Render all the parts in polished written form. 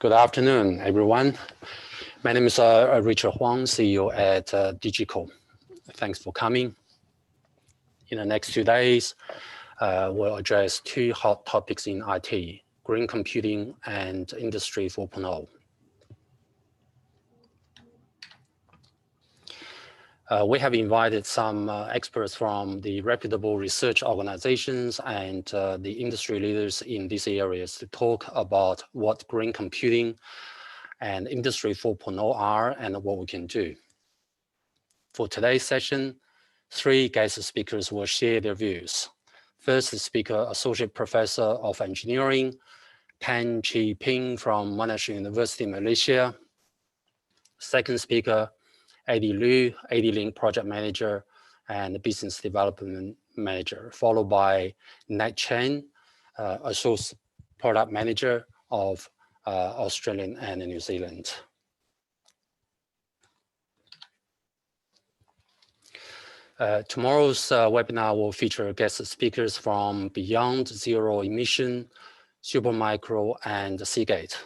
Good afternoon, everyone. My name is Richard Huang, CEO at DiGiCOR. Thanks for coming. In the next 2 days, we'll address 2 hot topics in IT, green computing and Industry 4.0. We have invited some experts from the reputable research organizations and the industry leaders in these areas to talk about what green computing and Industry 4.0 are and what we can do. For today's session, 3 guest speakers will share their views. First speaker, Associate Professor of Engineering, Chee Pin from Monash University, Malaysia. Second speaker, Eddie Liu, ADLINK Project Manager and Business Development Manager, followed by Nate Chen, Associate Product Manager of Australia and New Zealand. Tomorrow's webinar will feature guest speakers from Beyond Zero Emission, Supermicro, and Seagate.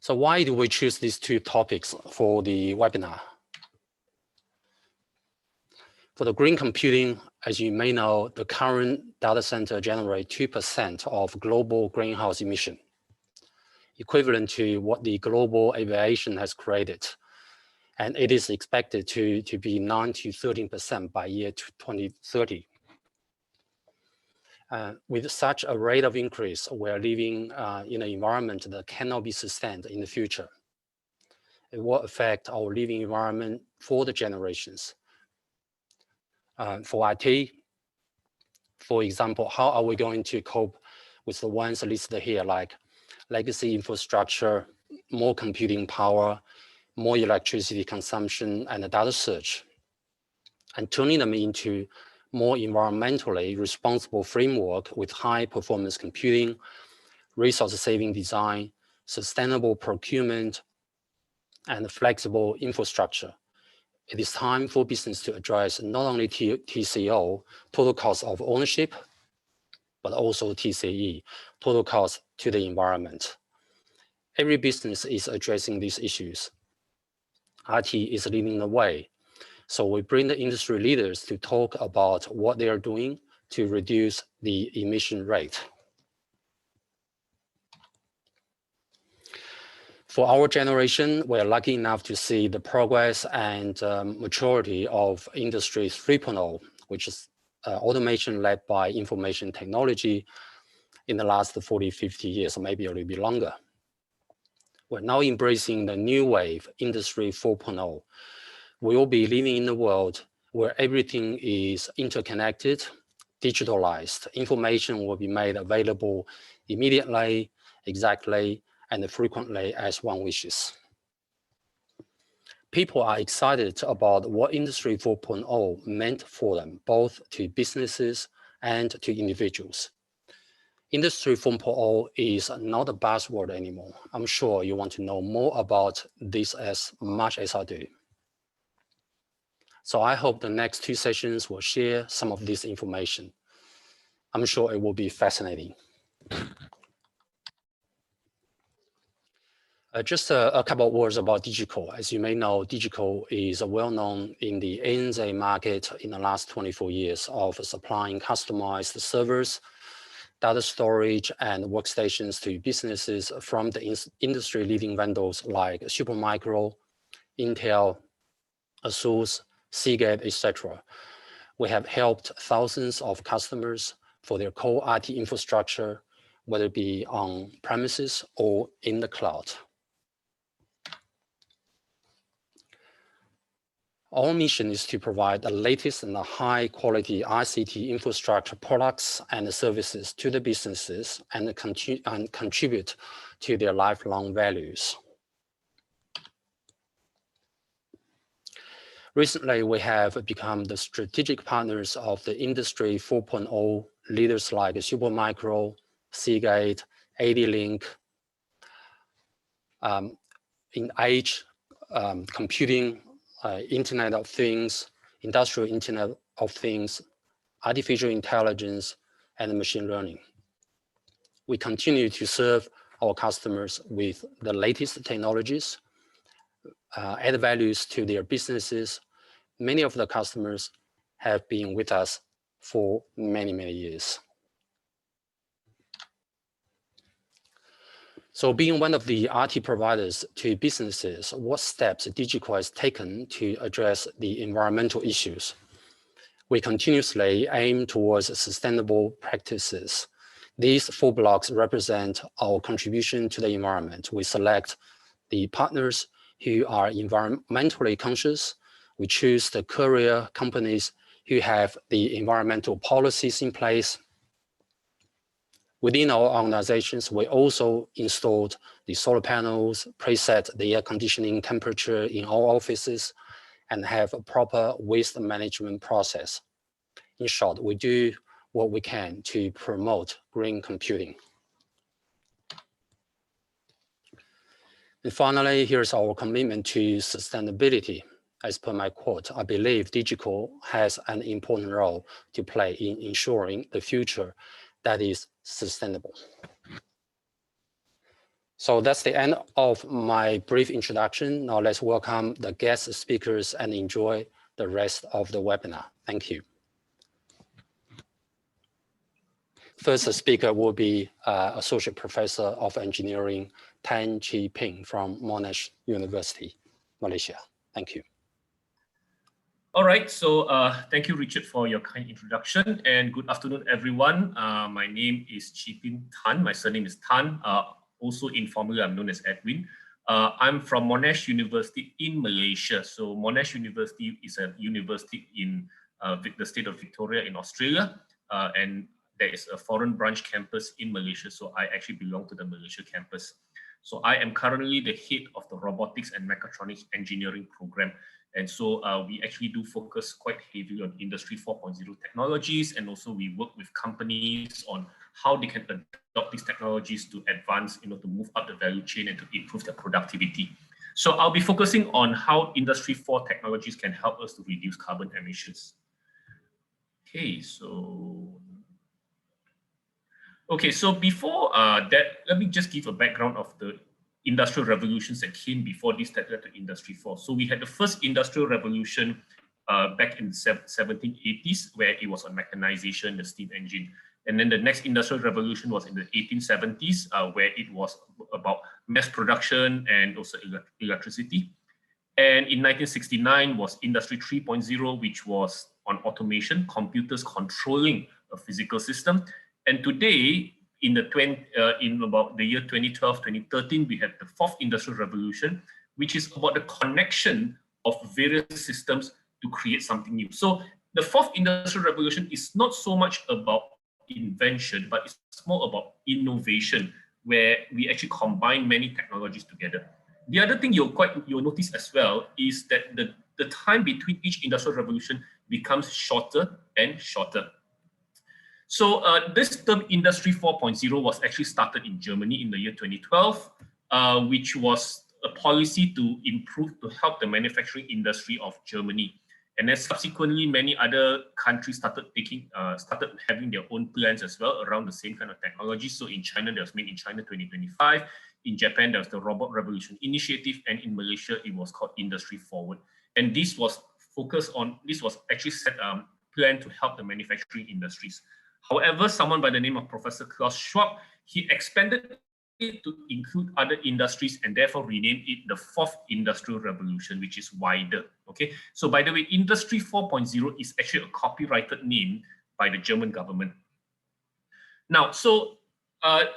So why do we choose these 2 topics for the webinar? For the green computing, as you may know, the current data center generates 2% of global greenhouse emission, equivalent to what the global aviation has created. And it is expected to be 9 to 13% by year 2030. With such a rate of increase, we're living in an environment that cannot be sustained in the future. It will affect our living environment for the generations. For IT, for example, how are we going to cope with the ones listed here, like legacy infrastructure, more computing power, more electricity consumption, and data search, and turning them into more environmentally responsible framework with high performance computing, resource saving design, sustainable procurement, and flexible infrastructure. It is time for business to address not only TCO, total cost of ownership, but also TCE, total cost to the environment. Every business is addressing these issues. IT is leading the way. So we bring the industry leaders to talk about what they are doing to reduce the emission rate. For our generation, we're lucky enough to see the progress and maturity of Industry 3.0, which is automation led by information technology in the last 40, 50 years, or maybe a little bit longer. We're now embracing the new wave, Industry 4.0. We will be living in a world where everything is interconnected, digitalized. Information will be made available immediately, exactly, and frequently as one wishes. People are excited about what Industry 4.0 meant for them, both to businesses and to individuals. Industry 4.0 is not a buzzword anymore. I'm sure you want to know more about this as much as I do. So I hope the next 2 sessions will share some of this information. I'm sure it will be fascinating. Just a couple of words about DiGiCOR. As you may know, DiGiCOR is well known in the ANZ market in the last 24 years of supplying customized servers, data storage, and workstations to businesses from the industry leading vendors like Supermicro, Intel, ASUS, Seagate, etc. We have helped thousands of customers for their core IT infrastructure, whether it be on premises or in the cloud. Our mission is to provide the latest and the high quality ICT infrastructure products and services to the businesses and contribute to their lifelong values. Recently, we have become the strategic partners of the Industry 4.0 leaders like Supermicro, Seagate, ADLINK, in edge computing, Internet of Things, Industrial Internet of Things, artificial intelligence, and machine learning. We continue to serve our customers with the latest technologies, add values to their businesses. Many of the customers have been with us for many, many years. So being one of the RT providers to businesses, what steps DiGiCOR has taken to address the environmental issues? We continuously aim towards sustainable practices. These 4 blocks represent our contribution to the environment. We select the partners who are environmentally conscious. We choose the courier companies who have the environmental policies in place. Within our organizations, we also installed the solar panels, preset the air conditioning temperature in our offices, and have a proper waste management process. In short, we do what we can to promote green computing. And finally, here's our commitment to sustainability. As per my quote, I believe DiGiCOR has an important role to play in ensuring the future that is sustainable. So that's the end of my brief introduction. Now let's welcome the guest speakers and enjoy the rest of the webinar. Thank you. First speaker will be Associate Professor of Engineering, Chee Pin from Monash University, Malaysia. Thank you. All right, so thank you, Richard, for your kind introduction, and good afternoon, everyone. My name is Chee Pin Tan. My surname is Tan. Also informally, I'm known as Edwin. I'm from Monash University in Malaysia. So Monash University is a university in the state of Victoria in Australia, and there is a foreign branch campus in Malaysia. So I actually belong to the Malaysia campus. So I am currently the head of the Robotics and Mechatronics Engineering program. And so we actually do focus quite heavily on Industry 4.0 technologies, and also we work with companies on how they can adopt these technologies to advance, to move up the value chain and to improve their productivity. So I'll be focusing on how Industry 4 technologies can help us to reduce carbon emissions. Okay, so before that, let me just give a background of the industrial revolutions that came before this that led to Industry 4. So we had the first industrial revolution back in the 1780s, where it was on mechanization, the steam engine. And then the next industrial revolution was in the 1870s, where it was about mass production and also electricity. And in 1969 was Industry 3.0, which was on automation, computers controlling a physical system. And today, in about the year 2012, 2013, we had the 4th industrial revolution, which is about the connection of various systems to create something new. So the 4th industrial revolution is not so much about invention, but it's more about innovation, where we actually combine many technologies together. The other thing you'll notice as well is that the time between each industrial revolution becomes shorter and shorter. So this term Industry 4.0 was actually started in Germany in the year 2012, which was a policy to help the manufacturing industry of Germany. And then subsequently, many other countries started having their own plans as well around the same kind of technology. So in China, there was Made in China 2025. In Japan, there was the Robot Revolution Initiative, and in Malaysia, it was called Industry Forward. And this was actually planned to help the manufacturing industries. However, someone by the name of Professor Klaus Schwab, he expanded it to include other industries and therefore renamed it the 4th Industrial Revolution, which is wider. Okay, so by the way, Industry 4.0 is actually a copyrighted name by the German government. Now, so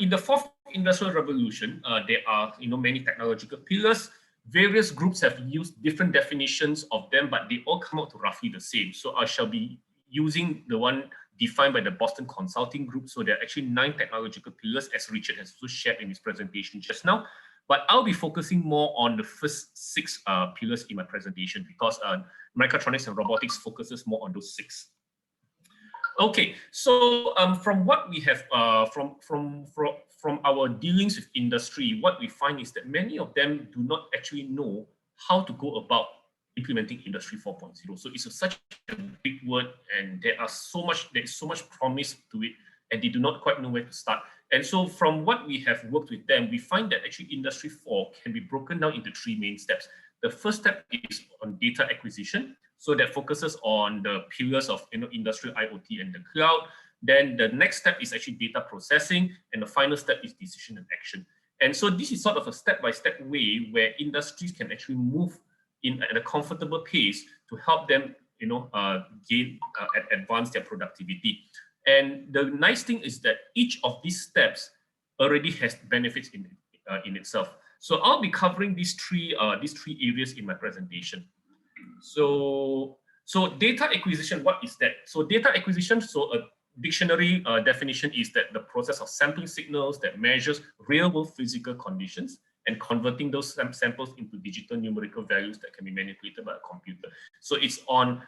in the 4th Industrial Revolution, there are many technological pillars. Various groups have used different definitions of them, but they all come out to roughly the same. So I shall be using the one defined by the Boston Consulting Group. So there are actually 9 technological pillars, as Richard has also shared in his presentation just now. But I'll be focusing more on the first 6 pillars in my presentation, because mechatronics and robotics focuses more on those 6. Okay, so from what we have from our dealings with industry, what we find is that many of them do not actually know how to go about implementing Industry 4.0. So it's such a big word, and there's so much promise to it, and they do not quite know where to start. And so from what we have worked with them, we find that actually Industry 4 can be broken down into 3 main steps. The first step is on data acquisition. So that focuses on the pillars of industrial IoT and the cloud. Then the next step is actually data processing. And the final step is decision and action. And so this is sort of a step-by-step way where industries can actually move at a comfortable pace to help them advance their productivity. And the nice thing is that each of these steps already has benefits in itself. So I'll be covering these three areas in my presentation. So data acquisition, what is that? So data acquisition, so a dictionary definition is that the process of sampling signals that measures real-world physical conditions and converting those samples into digital numerical values that can be manipulated by a computer. So it's on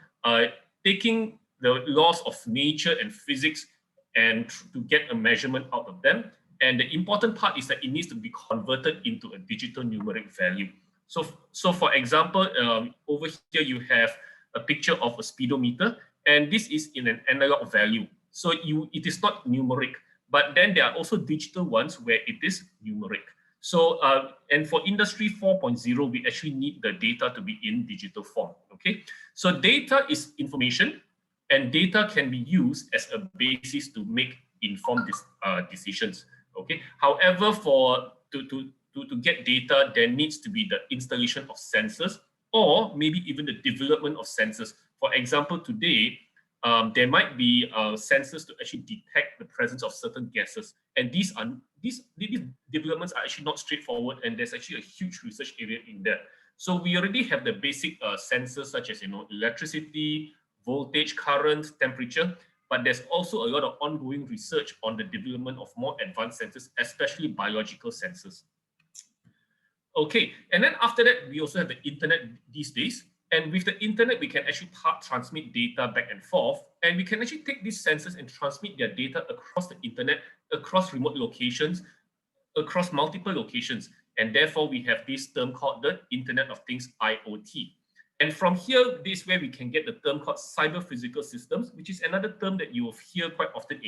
taking the laws of nature and physics and to get a measurement out of them. And the important part is that it needs to be converted into a digital numeric value. So for example, over here you have a picture of a speedometer, and this is in an analog value. So it is not numeric, but then there are also digital ones where it is numeric. So, and for Industry 4.0, we actually need the data to be in digital form, okay? So data is information, and data can be used as a basis to make informed decisions, okay? However, to get data, there needs to be the installation of sensors, or maybe even the development of sensors. For example, today, there might be sensors to actually detect the presence of certain gases, and these developments are actually not straightforward, and there's actually a huge research area in that. So we already have the basic sensors such as electricity, voltage, current, temperature, but there's also a lot of ongoing research on the development of more advanced sensors, especially biological sensors. Okay, and then after that, we also have the internet these days. And with the internet, we can actually transmit data back and forth. And we can actually take these sensors and transmit their data across the internet, across remote locations, across multiple locations. And therefore, we have this term called the Internet of Things, IoT. And from here, this is where we can get the term called cyber physical systems, which is another term that you will hear quite often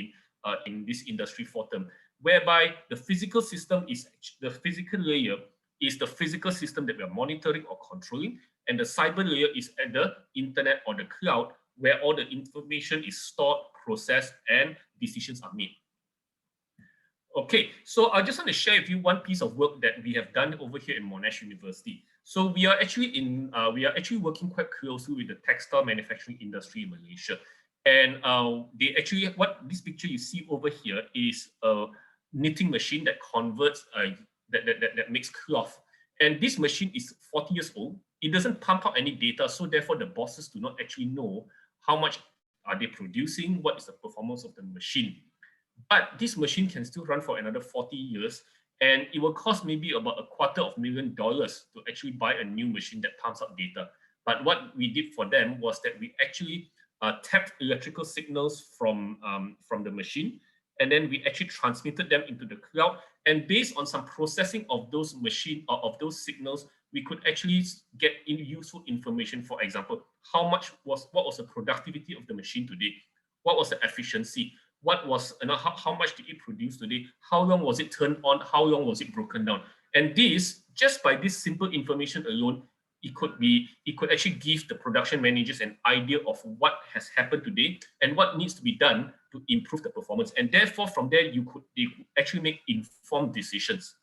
in this Industry 4 term, whereby the physical system is the physical layer is the physical system that we are monitoring or controlling, and the cyber layer is at the internet or the cloud, where all the information is stored, processed, and decisions are made. Okay, so I just want to share with you one piece of work that we have done over here in Monash University. So we are actually working quite closely with the textile manufacturing industry in Malaysia, and they actually, what this picture you see over here is a knitting machine that converts that makes cloth, and this machine is 40 years old. It doesn't pump out any data, so therefore the bosses do not actually know how much are they producing, what is the performance of the machine. But this machine can still run for another 40 years, and it will cost maybe about $250,000 to actually buy a new machine that pumps out data. But what we did for them was that we actually tapped electrical signals from the machine, and then we actually transmitted them into the cloud. And based on some processing of those those signals, we could actually get useful information. For example, what was the productivity of the machine today? What was the efficiency? How much did it produce today? How long was it turned on? How long was it broken down? And this, just by this simple information alone, it could actually give the production managers an idea of what has happened today and what needs to be done to improve the performance. And therefore, from there, they could actually make informed decisions.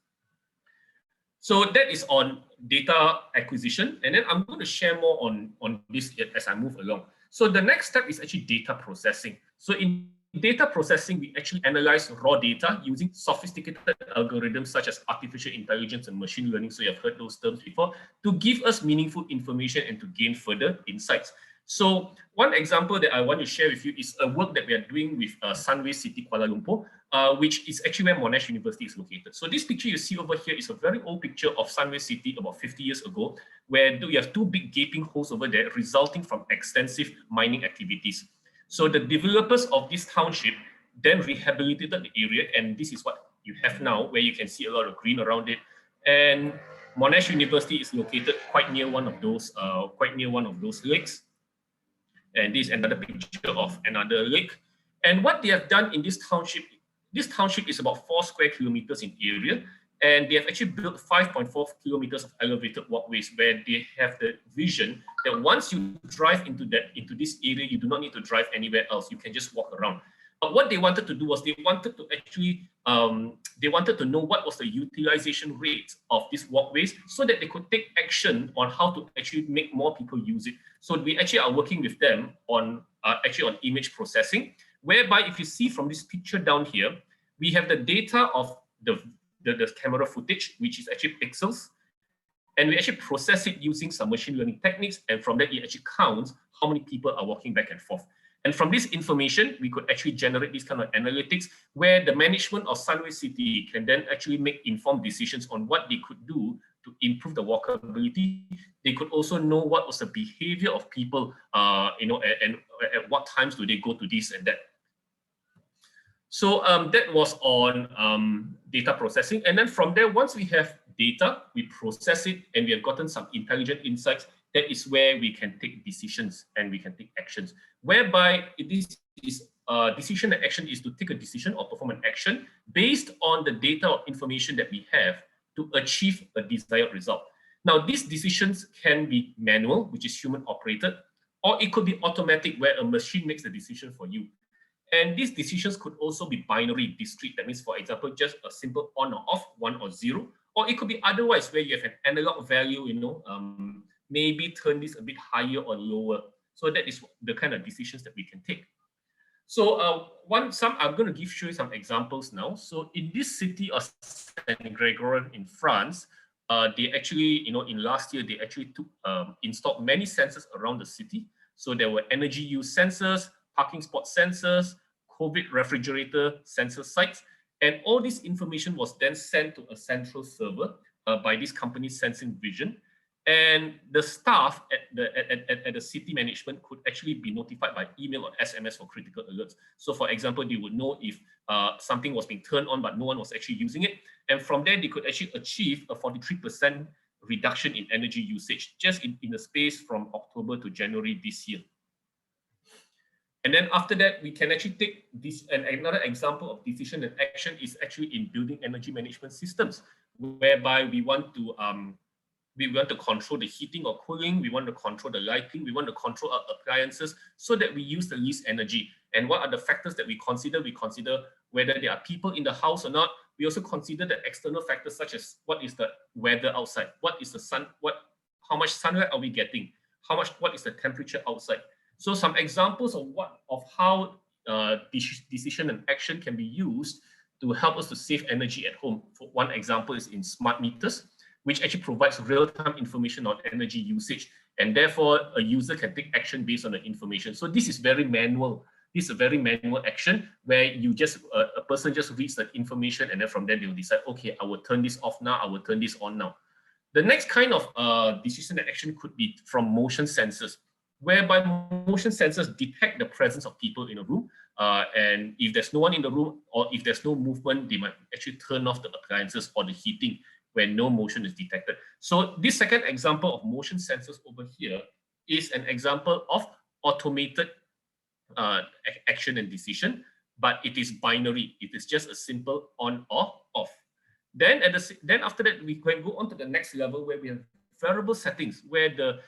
So that is on data acquisition. And then I'm going to share more on this as I move along. So the next step is actually data processing. So in data processing, we actually analyze raw data using sophisticated algorithms such as artificial intelligence and machine learning, so you've heard those terms before, to give us meaningful information and to gain further insights. So one example that I want to share with you is a work that we are doing with Sunway City, Kuala Lumpur, which is actually where Monash University is located. So this picture you see over here is a very old picture of Sunway City about 50 years ago, where we have two big gaping holes over there resulting from extensive mining activities. So the developers of this township then rehabilitated the area, and this is what you have now, where you can see a lot of green around it. And Monash University is located quite near one of those lakes. And this is another picture of another lake. And what they have done in this township, this township is about 4 square kilometers in area, and they have actually built 5.4 kilometers of elevated walkways where they have the vision that once you drive into this area, you do not need to drive anywhere else. You can just walk around. But what they wanted to do was they wanted to actually, they wanted to know what was the utilization rate of these walkways so that they could take action on how to actually make more people use it. So we actually are working with them on actually on image processing, whereby if you see from this picture down here, we have the data of the camera footage, which is actually pixels, and we actually process it using some machine learning techniques, and from that it actually counts how many people are walking back and forth. And from this information, we could actually generate this kind of analytics where the management of Sunway City can then actually make informed decisions on what they could do to improve the walkability. They could also know what was the behavior of people, and at what times do they go to this and that. So that was on data processing. And then from there, once we have data, we process it, and we have gotten some intelligent insights. That is where we can take decisions and we can take actions, whereby this is decision and action is to take a decision or perform an action based on the data or information that we have to achieve a desired result. Now, these decisions can be manual, which is human operated, or it could be automatic, where a machine makes the decision for you. And these decisions could also be binary, discrete. That means, for example, just a simple on or off, 1 or 0, or it could be otherwise, where you have an analog value, maybe turn this a bit higher or lower. So that is the kind of decisions that we can take. So I'm going to show you some examples now. So in this city of Saint-Grégoire in France, they actually, in last year, they actually installed many sensors around the city. So there were energy use sensors, parking spot sensors, COVID refrigerator sensor sites, and all this information was then sent to a central server by this company Sensing Vision. And the staff at the city management could actually be notified by email or SMS for critical alerts. So for example, they would know if something was being turned on, but no one was actually using it. And from there, they could actually achieve a 43% reduction in energy usage, just in the space from October to January this year. And then after that, we can actually take this, and another example of decision and action is actually in building energy management systems, whereby we want to control the heating or cooling, we want to control the lighting, we want to control our appliances so that we use the least energy. And what are the factors that we consider? We consider whether there are people in the house or not. We also consider the external factors such as what is the weather outside, what is the sun, how much sunlight are we getting, what is the temperature outside. So some examples of how decision and action can be used to help us to save energy at home. For one example is in smart meters, which actually provides real-time information on energy usage, and therefore a user can take action based on the information. So this is very manual. This is a very manual action where you just a person just reads the information, and then from there they will decide, okay, I will turn this off now, I will turn this on now. The next kind of decision and action could be from motion sensors, whereby motion sensors detect the presence of people in a room, and if there's no one in the room or if there's no movement, they might actually turn off the appliances or the heating where no motion is detected. So this second example of motion sensors over here is an example of automated action and decision, but it is binary. It is just a simple on or off. Then after that, we can go on to the next level where we have variable settings, where the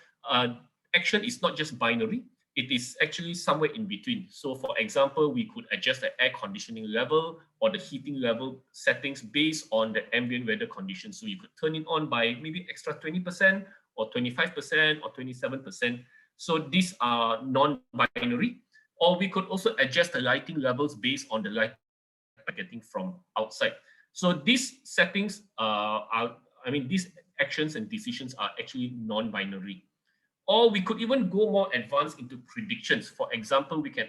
action is not just binary, it is actually somewhere in between. So for example, we could adjust the air conditioning level or the heating level settings based on the ambient weather conditions. So you could turn it on by maybe extra 20% or 25% or 27%. So these are non-binary. Or we could also adjust the lighting levels based on the light we're getting from outside. So these settings these actions and decisions are actually non-binary. Or we could even go more advanced into predictions. For example, we can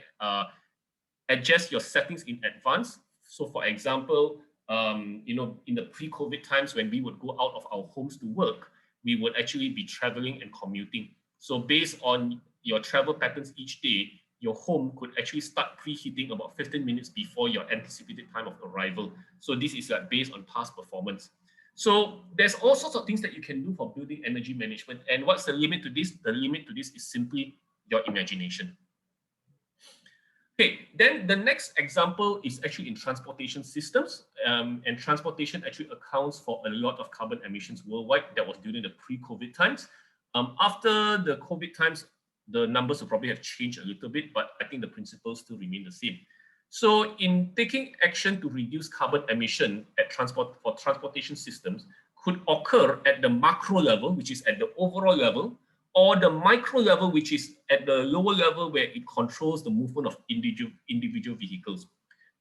adjust your settings in advance. So for example, in the pre-COVID times when we would go out of our homes to work, we would actually be traveling and commuting. So based on your travel patterns each day, your home could actually start preheating about 15 minutes before your anticipated time of arrival. So this is based on past performance. So there's all sorts of things that you can do for building energy management. And what's the limit to this? The limit to this is simply your imagination. Okay, then the next example is actually in transportation systems, and transportation actually accounts for a lot of carbon emissions worldwide. That was during the pre-COVID times. After the COVID times, the numbers will probably have changed a little bit, but I think the principles still remain the same. So in taking action to reduce carbon emission at transportation systems could occur at the macro level, which is at the overall level, or the micro level, which is at the lower level where it controls the movement of individual vehicles.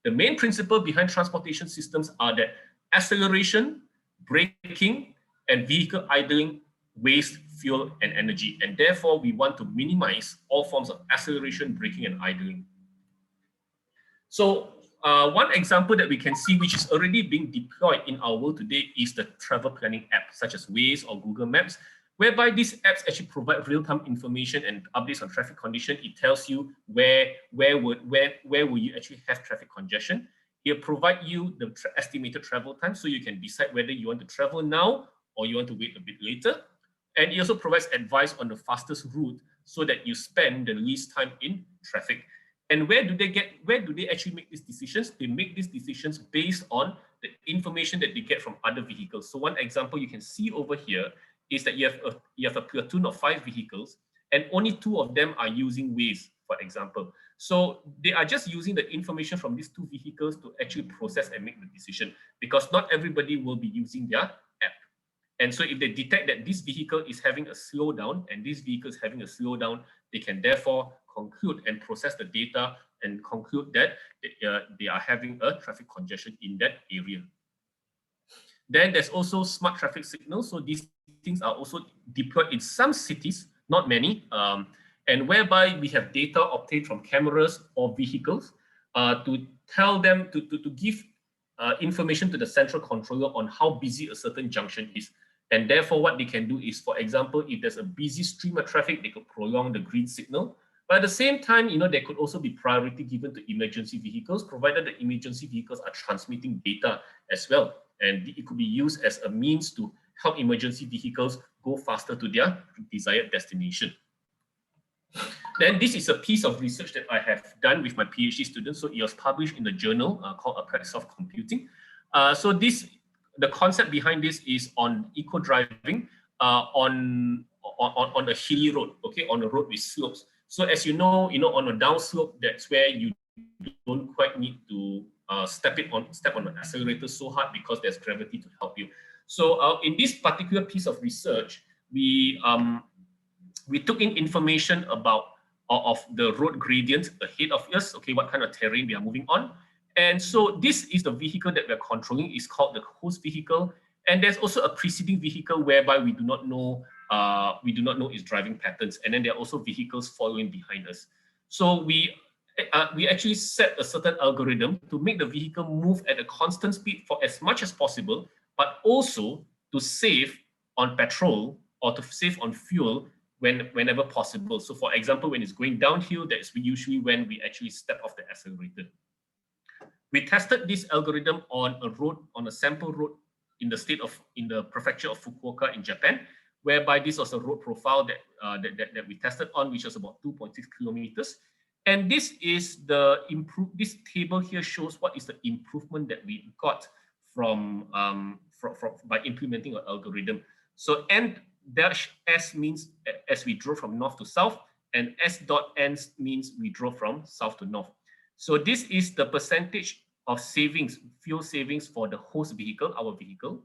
The main principle behind transportation systems are that acceleration, braking, and vehicle idling waste fuel and energy. And therefore, we want to minimize all forms of acceleration, braking, and idling. So one example that we can see, which is already being deployed in our world today, is the travel planning app, such as Waze or Google Maps, whereby these apps actually provide real-time information and updates on traffic condition. It tells you where will you actually have traffic congestion. It provides you the estimated travel time, so you can decide whether you want to travel now or you want to wait a bit later. And it also provides advice on the fastest route so that you spend the least time in traffic. And where do they actually make these decisions? They make these decisions based on the information that they get from other vehicles. So one example you can see over here is that you have a platoon of 5 vehicles, and only 2 of them are using Waze, for example. So they are just using the information from these 2 vehicles to actually process and make the decision, because not everybody will be using their app. And so if they detect that this vehicle is having a slowdown and this vehicle is having a slowdown, they can therefore conclude and process the data and conclude that they are having a traffic congestion in that area. Then there's also smart traffic signals. So these things are also deployed in some cities, not many, and whereby we have data obtained from cameras or vehicles to tell them to give information to the central controller on how busy a certain junction is. And therefore, what they can do is, for example, if there's a busy stream of traffic, they could prolong the green signal. But at the same time, there could also be priority given to emergency vehicles, provided the emergency vehicles are transmitting data as well. And it could be used as a means to help emergency vehicles go faster to their desired destination. Then this is a piece of research that I have done with my PhD students. So it was published in the journal called Applied Soft Computing. The concept behind this is on eco-driving on a hilly road, okay, on a road with slopes. So as you know, on a downslope, that's where you don't quite need to step on the accelerator so hard because there's gravity to help you. So in this particular piece of research, we took in information about of the road gradient ahead of us, okay, what kind of terrain we are moving on. And so this is the vehicle that we're controlling. It's called the host vehicle. And there's also a preceding vehicle whereby we do not know its driving patterns. And then there are also vehicles following behind us. So we actually set a certain algorithm to make the vehicle move at a constant speed for as much as possible, but also to save on petrol or to save on fuel whenever possible. So for example, when it's going downhill, that's usually when we actually step off the accelerator. We tested this algorithm on a sample road in the prefecture of Fukuoka in Japan, whereby this was a road profile that we tested on, which was about 2.6 kilometers. And this is this table here shows what is the improvement that we got from by implementing an algorithm. So N-S means as we drove from north to south, and S.N means we drove from south to north. So this is the percentage of savings, fuel savings for the host vehicle, our vehicle.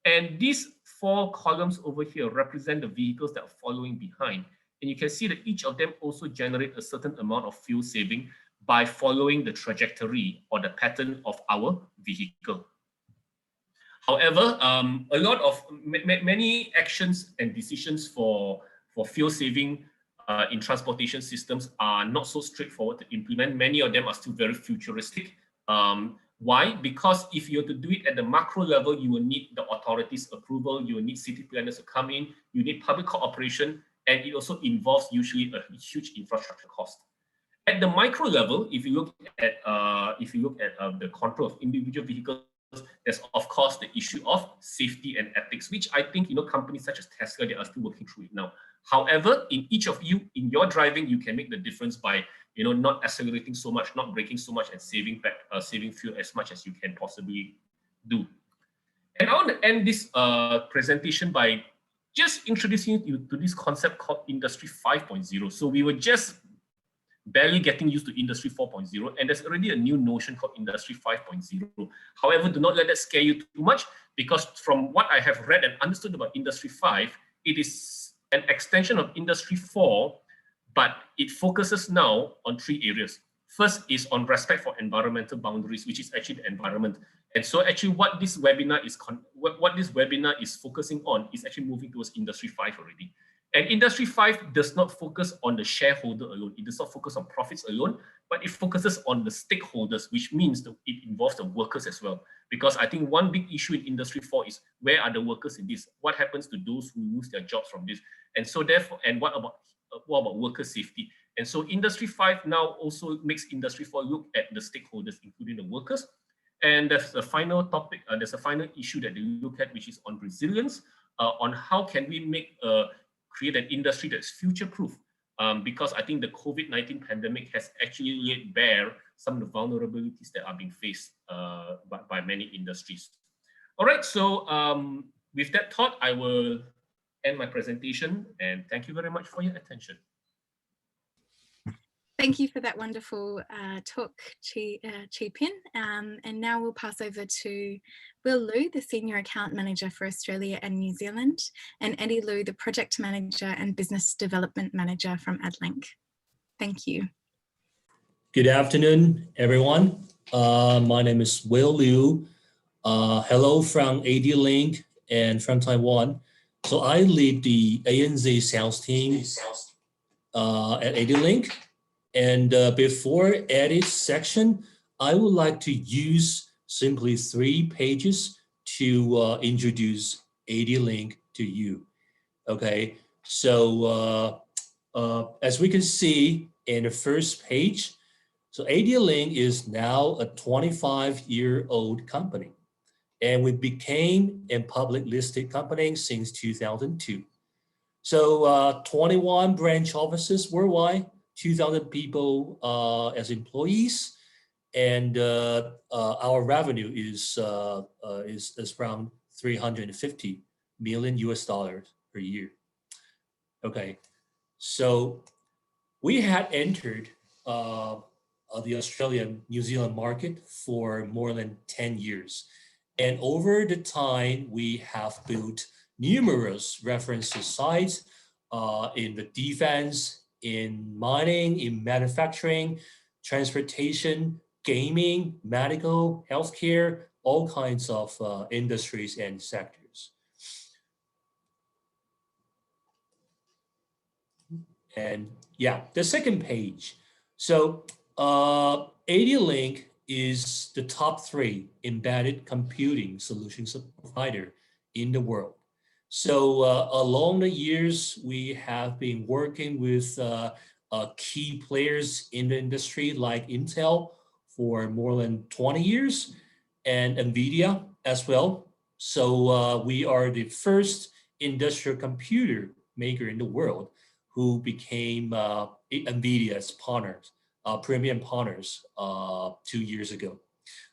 And these 4 columns over here represent the vehicles that are following behind. And you can see that each of them also generate a certain amount of fuel saving by following the trajectory or the pattern of our vehicle. However, a lot of many actions and decisions for fuel saving in transportation systems are not so straightforward to implement. Many of them are still very futuristic. Why? Because if you're to do it at the macro level, you will need the authorities' approval, you will need city planners to come in, you need public cooperation, and it also involves usually a huge infrastructure cost. At the micro level, if you look at the control of individual vehicles, there's of course the issue of safety and ethics, which I think companies such as Tesla, they are still working through it now. However, in each of you, in your driving, you can make the difference by not accelerating so much, not braking so much, and saving fuel as much as you can possibly do. And I want to end this presentation by just introducing you to this concept called Industry 5.0. So we were just barely getting used to Industry 4.0, and there's already a new notion called Industry 5.0. However, do not let that scare you too much, because from what I have read and understood about Industry 5, it is an extension of Industry 4, but it focuses now on 3 areas. First is on respect for environmental boundaries, which is actually the environment. And so actually what this webinar is focusing on is actually moving towards Industry 5 already. And Industry 5 does not focus on the shareholder alone. It does not focus on profits alone, but it focuses on the stakeholders, which means that it involves the workers as well. Because I think one big issue in Industry 4 is, where are the workers in this? What happens to those who lose their jobs from this? And so therefore, and what about worker safety? And so Industry 5 now also makes Industry 4 look at the stakeholders, including the workers. And there's a final topic, there's a final issue that they look at, which is on resilience, on how can we create an industry that's future-proof, because I think the COVID-19 pandemic has actually laid bare some of the vulnerabilities that are being faced by many industries. All right, so with that thought, I will end my presentation, and thank you very much for your attention. Thank you for that wonderful talk, Chee Pin. And now we'll pass over to Will Liu, the Senior Account Manager for Australia and New Zealand, and Eddie Liu, the Project Manager and Business Development Manager from ADLINK. Thank you. Good afternoon, everyone. My name is Will Liu. Hello from ADLINK and from Taiwan. So I lead the ANZ sales team at ADLINK. And before Eddie's section, I would like to use simply 3 pages to introduce ADLINK to you. Okay, so as we can see in the first page, so ADLINK is now a 25-year-old company, and we became a public listed company since 2002. So 21 branch offices worldwide, 2,000 people as employees, and our revenue is around $350 million per year. Okay, so we had entered the Australian New Zealand market for more than 10 years, and over the time we have built numerous reference sites in the defense, in mining, in manufacturing, transportation, gaming, medical, healthcare, all kinds of industries and sectors. And yeah, the second page. So ADLINK is the top 3 embedded computing solutions provider in the world. So along the years, we have been working with key players in the industry like Intel for more than 20 years and NVIDIA as well. So we are the first industrial computer maker in the world who became NVIDIA's partners, premium partners 2 years ago.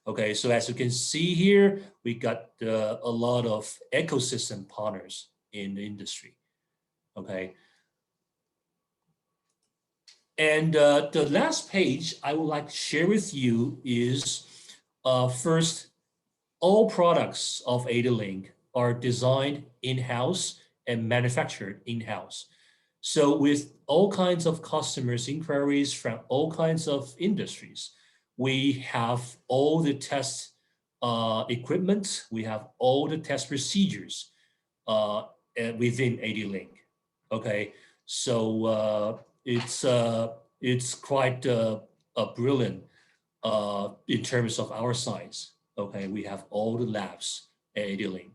Okay, so as you can see here, we got a lot of ecosystem partners in the industry. Okay, and the last page I would like to share with you is first, all products of ADLINK are designed in-house and manufactured in-house. So with all kinds of customers' inquiries from all kinds of industries, we have all the test equipment, we have all the test procedures within ADLINK. Okay, so it's quite brilliant in terms of our size. Okay, we have all the labs at ADLINK.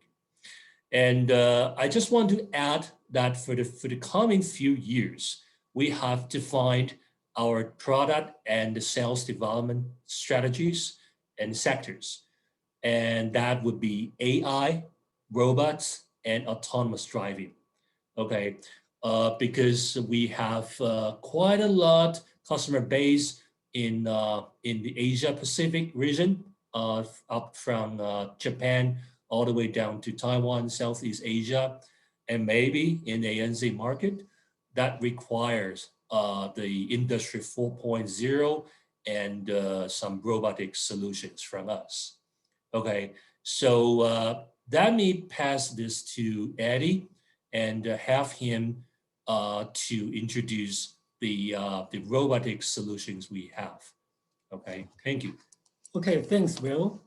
And I just want to add that for the coming few years, we have defined our product and the sales development strategies and sectors. And that would be AI, robots, and autonomous driving. Okay, because we have quite a lot customer base in the Asia Pacific region, up from Japan all the way down to Taiwan, Southeast Asia, and maybe in the ANZ market that requires the Industry 4.0 and some robotic solutions from us. Okay, so let me pass this to Eddie and have him to introduce the robotic solutions we have. Okay, thank you. Okay, thanks, Will.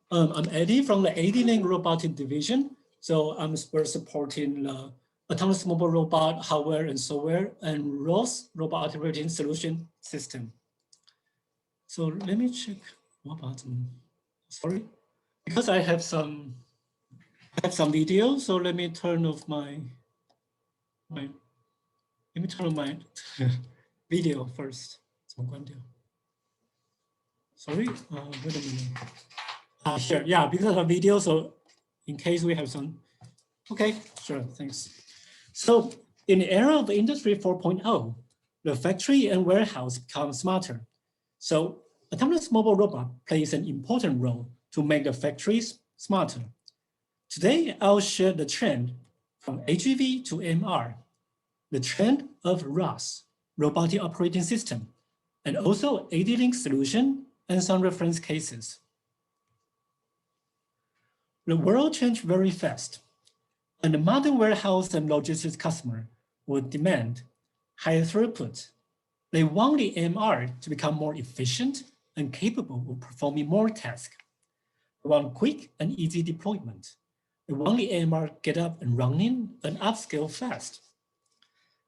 I'm Eddie from the ADLINK Robotic Division. So we're supporting the autonomous mobile robot hardware and software and ROS, robot operating solution system. So let me check what button. Sorry, because I have some video. So let me turn off my video first. Sorry, wait a minute. Sure, yeah, because of video, so in case we have some, okay, sure, thanks. So in the era of Industry 4.0, the factory and warehouse become smarter. So autonomous mobile robot plays an important role to make the factories smarter. Today, I'll share the trend from AGV to AMR, the trend of ROS, robotic operating system, and also ADLINK solution and some reference cases. The world changed very fast, and the modern warehouse and logistics customer would demand higher throughput. They want the AMR to become more efficient and capable of performing more tasks. They want quick and easy deployment. They want the AMR get up and running and upscale fast.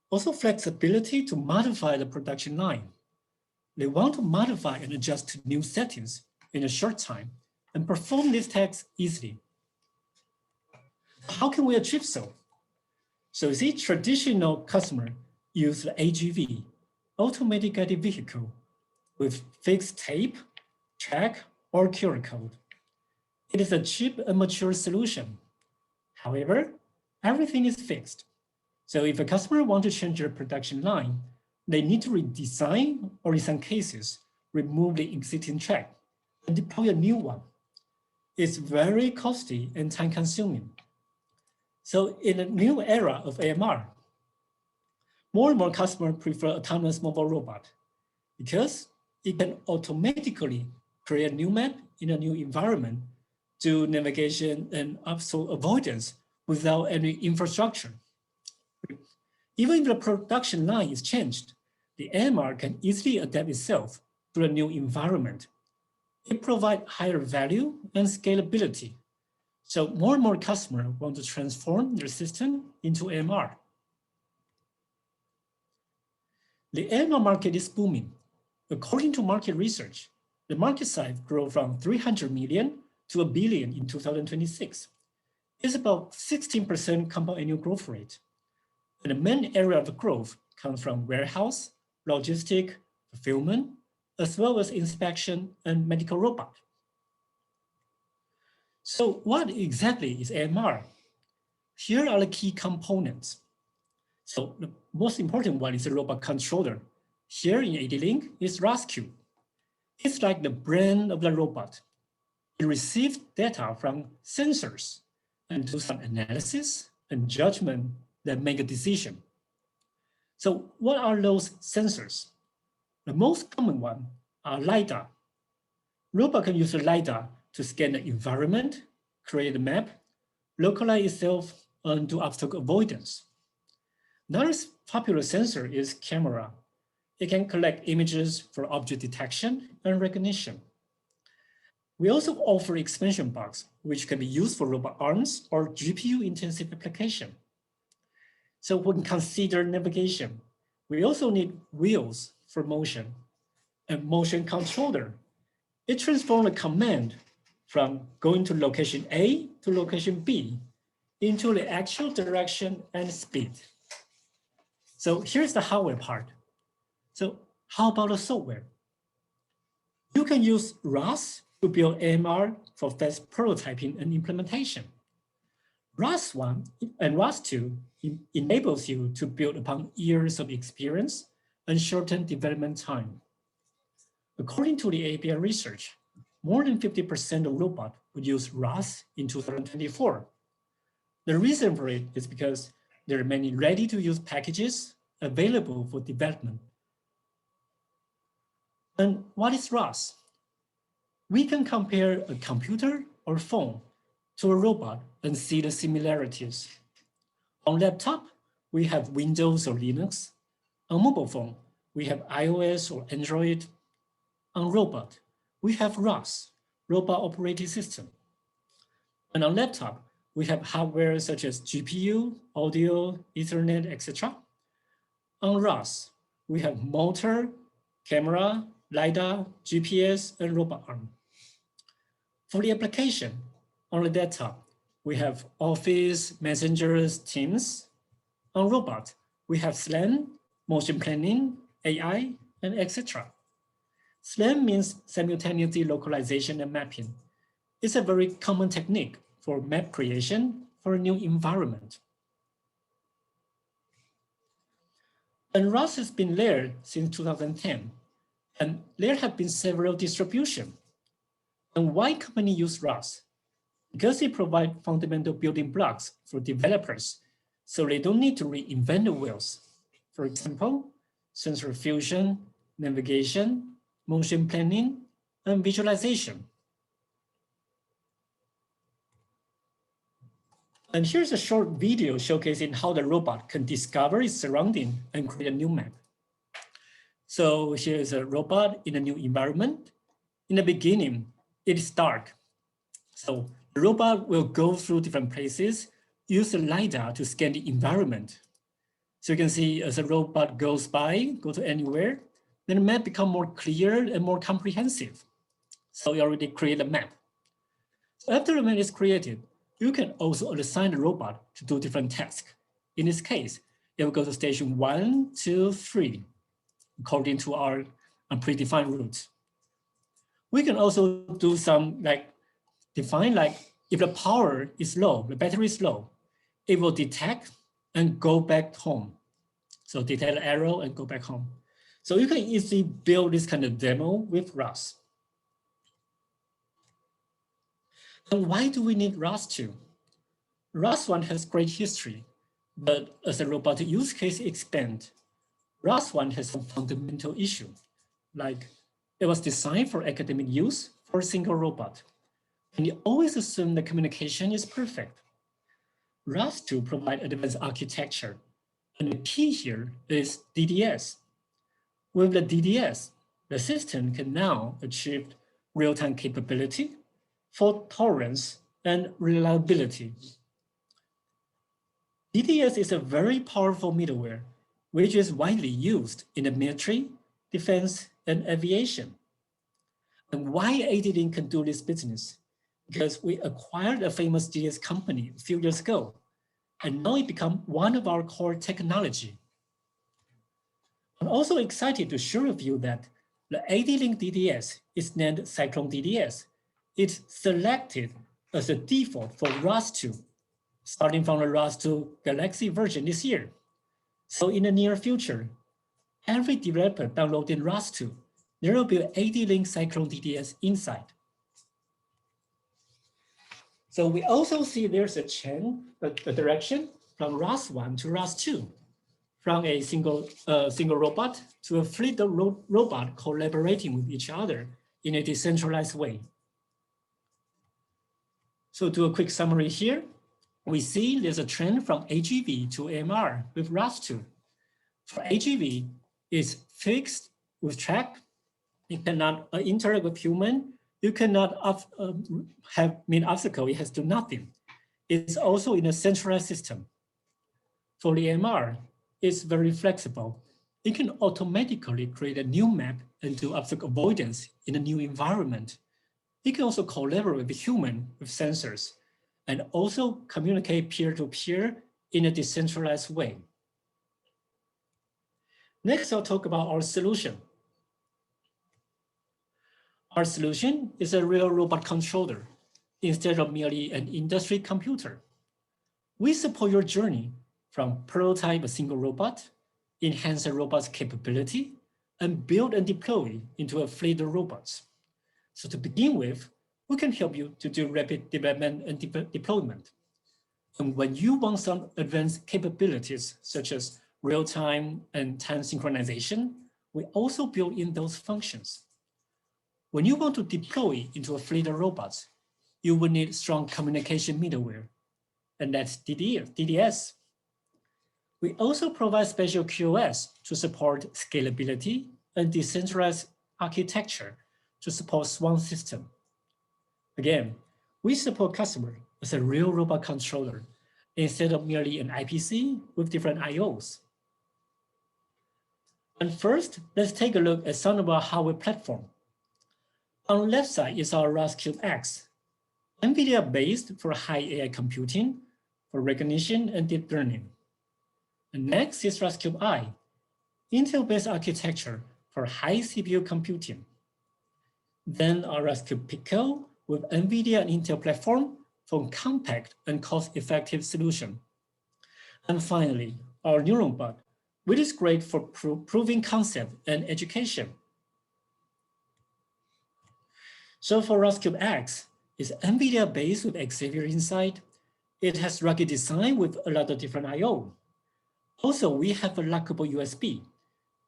Also flexibility to modify the production line. They want to modify and adjust to new settings in a short time and perform these tasks easily. How can we achieve so? So you see, traditional customer use the AGV, automatic guided vehicle, with fixed tape, track, or QR code. It is a cheap and mature solution. However, everything is fixed. So if a customer wants to change their production line, they need to redesign, or in some cases, remove the existing track and deploy a new one. It's very costly and time consuming. So in the new era of AMR, more and more customers prefer autonomous mobile robot because it can automatically create a new map in a new environment, do navigation and obstacle avoidance without any infrastructure. Even if the production line is changed, the AMR can easily adapt itself to the new environment. It provides higher value and scalability. So more and more customers want to transform their system into AMR. The AMR market is booming. According to market research, the market size grew from 300 million to 1 billion in 2026. It's about 16% compound annual growth rate. And the main area of growth comes from warehouse, logistic, fulfillment, as well as inspection and medical robot. So what exactly is AMR? Here are the key components. So the most important one is the robot controller. Here in ADLINK is ROScube. It's like the brain of the robot. It receives data from sensors and do some analysis and judgment that make a decision. So what are those sensors? The most common one are Lidar. Robot can use the Lidar to scan the environment, create a map, localize itself, and do obstacle avoidance. Another popular sensor is camera. It can collect images for object detection and recognition. We also offer expansion box, which can be used for robot arms or GPU-intensive application. So when we consider navigation, we also need wheels for motion and motion controller. It transforms a command from going to location A to location B into the actual direction and speed. So here's the hardware part. So how about the software? You can use ROS to build AMR for fast prototyping and implementation. ROS1 and ROS2 enables you to build upon years of experience and shorten development time. According to the ABI research, more than 50% of robots would use ROS in 2024. The reason for it is because there are many ready-to-use packages available for development. And what is ROS? We can compare a computer or phone to a robot and see the similarities. On laptop, we have Windows or Linux. On mobile phone, we have iOS or Android. On robot, we have ROS, Robot Operating System. And on laptop, we have hardware such as GPU, audio, Ethernet, etc. On ROS, we have motor, camera, Lidar, GPS, and robot arm. For the application, on the desktop, we have Office, Messengers, Teams. On robot, we have SLAM, motion planning, AI, and etc. SLAM means simultaneously localization and mapping. It's a very common technique for map creation for a new environment. And ROS has been layered since 2010, and there have been several distributions. And why companies use ROS? Because it provides fundamental building blocks for developers, so they don't need to reinvent the wheels. For example, sensor fusion, navigation, motion planning, and visualization. And here's a short video showcasing how the robot can discover its surrounding and create a new map. So here's a robot in a new environment. In the beginning, it's dark. So the robot will go through different places, use the LiDAR to scan the environment. So you can see as the robot goes by, go to anywhere, then the map becomes more clear and more comprehensive. So you already create a map. So after the map is created, you can also assign the robot to do different tasks. In this case, it will go to station 1, 2, 3, according to our predefined route. We can also do some define if the power is low, the battery is low, it will detect and go back home. So detect the arrow and go back home. So you can easily build this kind of demo with ROS. And why do we need ROS2? ROS1 has great history, but as the robotic use case expands, ROS1 has some fundamental issue, like it was designed for academic use for a single robot. And you always assume the communication is perfect. ROS2 provides advanced architecture, and the key here is DDS. With the DDS, the system can now achieve real-time capability, fault tolerance, and reliability. DDS is a very powerful middleware, which is widely used in the military, defense, and aviation. And why ADLINK can do this business? Because we acquired a famous DDS company a few years ago, and now it become one of our core technology. I'm also excited to share with you that the ADLINK DDS is named Cyclone DDS. It's selected as a default for ROS2, starting from the ROS2 Galaxy version this year. So in the near future, every developer downloading ROS2, there will be an ADLINK Cyclone DDS inside. So we also see there's a direction from ROS1 to ROS2, from a single robot to a fleet of robot collaborating with each other in a decentralized way. So to a quick summary here, we see there's a trend from AGV to AMR with ROS2. For AGV, it's fixed with track. It cannot interact with human. You cannot have mean obstacle. It has to do nothing. It's also in a centralized system. For the AMR, it's very flexible. It can automatically create a new map and do obstacle avoidance in a new environment. It can also collaborate with human with sensors and also communicate peer-to-peer in a decentralized way. Next, I'll talk about our solution. Our solution is a real robot controller instead of merely an industry computer. We support your journey from prototype a single robot, enhance a robot's capability, and build and deploy into a fleet of robots. So to begin with, we can help you to do rapid development and deployment. And when you want some advanced capabilities, such as real-time and time synchronization, we also build in those functions. When you want to deploy into a fleet of robots, you will need strong communication middleware, and that's DDS. We also provide special QoS to support scalability and decentralized architecture to support Swan system. Again, we support customer as a real robot controller instead of merely an IPC with different IOs. And first, let's take a look at some of our hardware platform. On the left side is our ROScube X, NVIDIA-based for high AI computing, for recognition and deep learning. And next is ROScube I, Intel-based architecture for high CPU computing. Then our ROScube Pico with NVIDIA and Intel platform for compact and cost-effective solution. And finally, our Neuron bot, which is great for proving concept and education. So for ROScube X, it's NVIDIA-based with Xavier inside. It has rugged design with a lot of different I/O. Also, we have a lockable USB.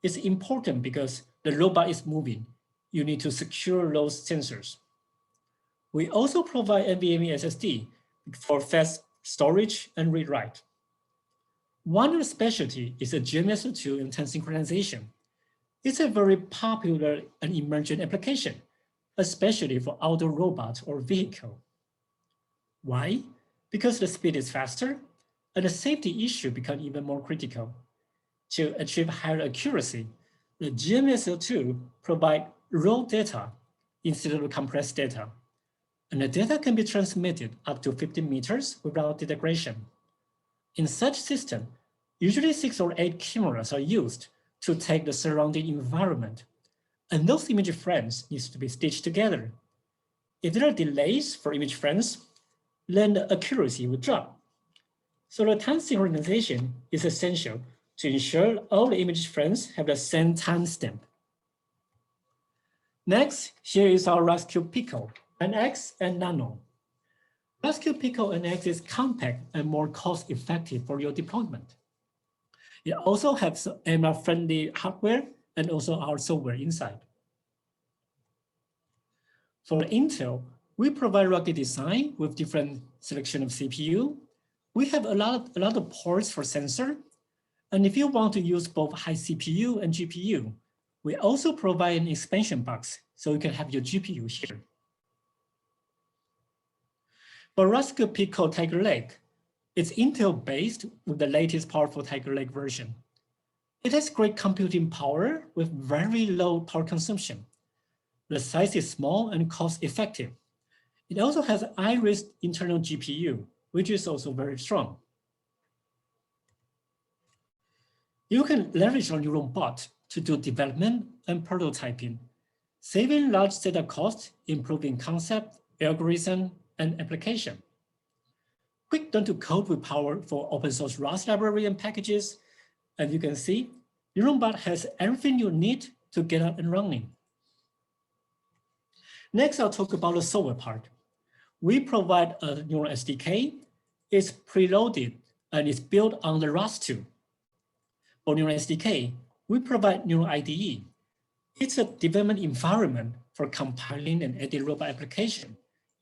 It's important because the robot is moving. You need to secure those sensors. We also provide NVMe SSD for fast storage and read-write. One of the specialty is a GMSO2 and time synchronization. It's a very popular and emerging application, especially for outdoor robots or vehicle. Why? Because the speed is faster and the safety issue become even more critical. To achieve higher accuracy, the GMSO2 provide raw data instead of compressed data. And the data can be transmitted up to 50 meters without degradation. In such system, usually 6 or 8 cameras are used to take the surrounding environment. And those image frames need to be stitched together. If there are delays for image frames, then the accuracy will drop. So the time synchronization is essential to ensure all the image frames have the same timestamp. Next, here is our ROScube Pico, NX and Nano. ROScube Pico NX is compact and more cost-effective for your deployment. It also has AMR-friendly hardware and also our software inside. For Intel, we provide rugged design with different selection of CPU. We have a lot of ports for sensor. And if you want to use both high CPU and GPU, we also provide an expansion box so you can have your GPU here. For ROScube Pico Tiger Lake, it's Intel-based with the latest powerful Tiger Lake version. It has great computing power with very low power consumption. The size is small and cost-effective. It also has Iris internal GPU, which is also very strong. You can leverage your Neuron bot to do development and prototyping, saving large data costs, improving concept, algorithm, and application. Quick done to code with power for open source ROS library and packages. And you can see, Neuron bot has everything you need to get up and running. Next, I'll talk about the software part. We provide a Neuron SDK. It's preloaded and it's built on the ROS2. For Neuron SDK, we provide Neuron IDE. It's a development environment for compiling and editing robot application.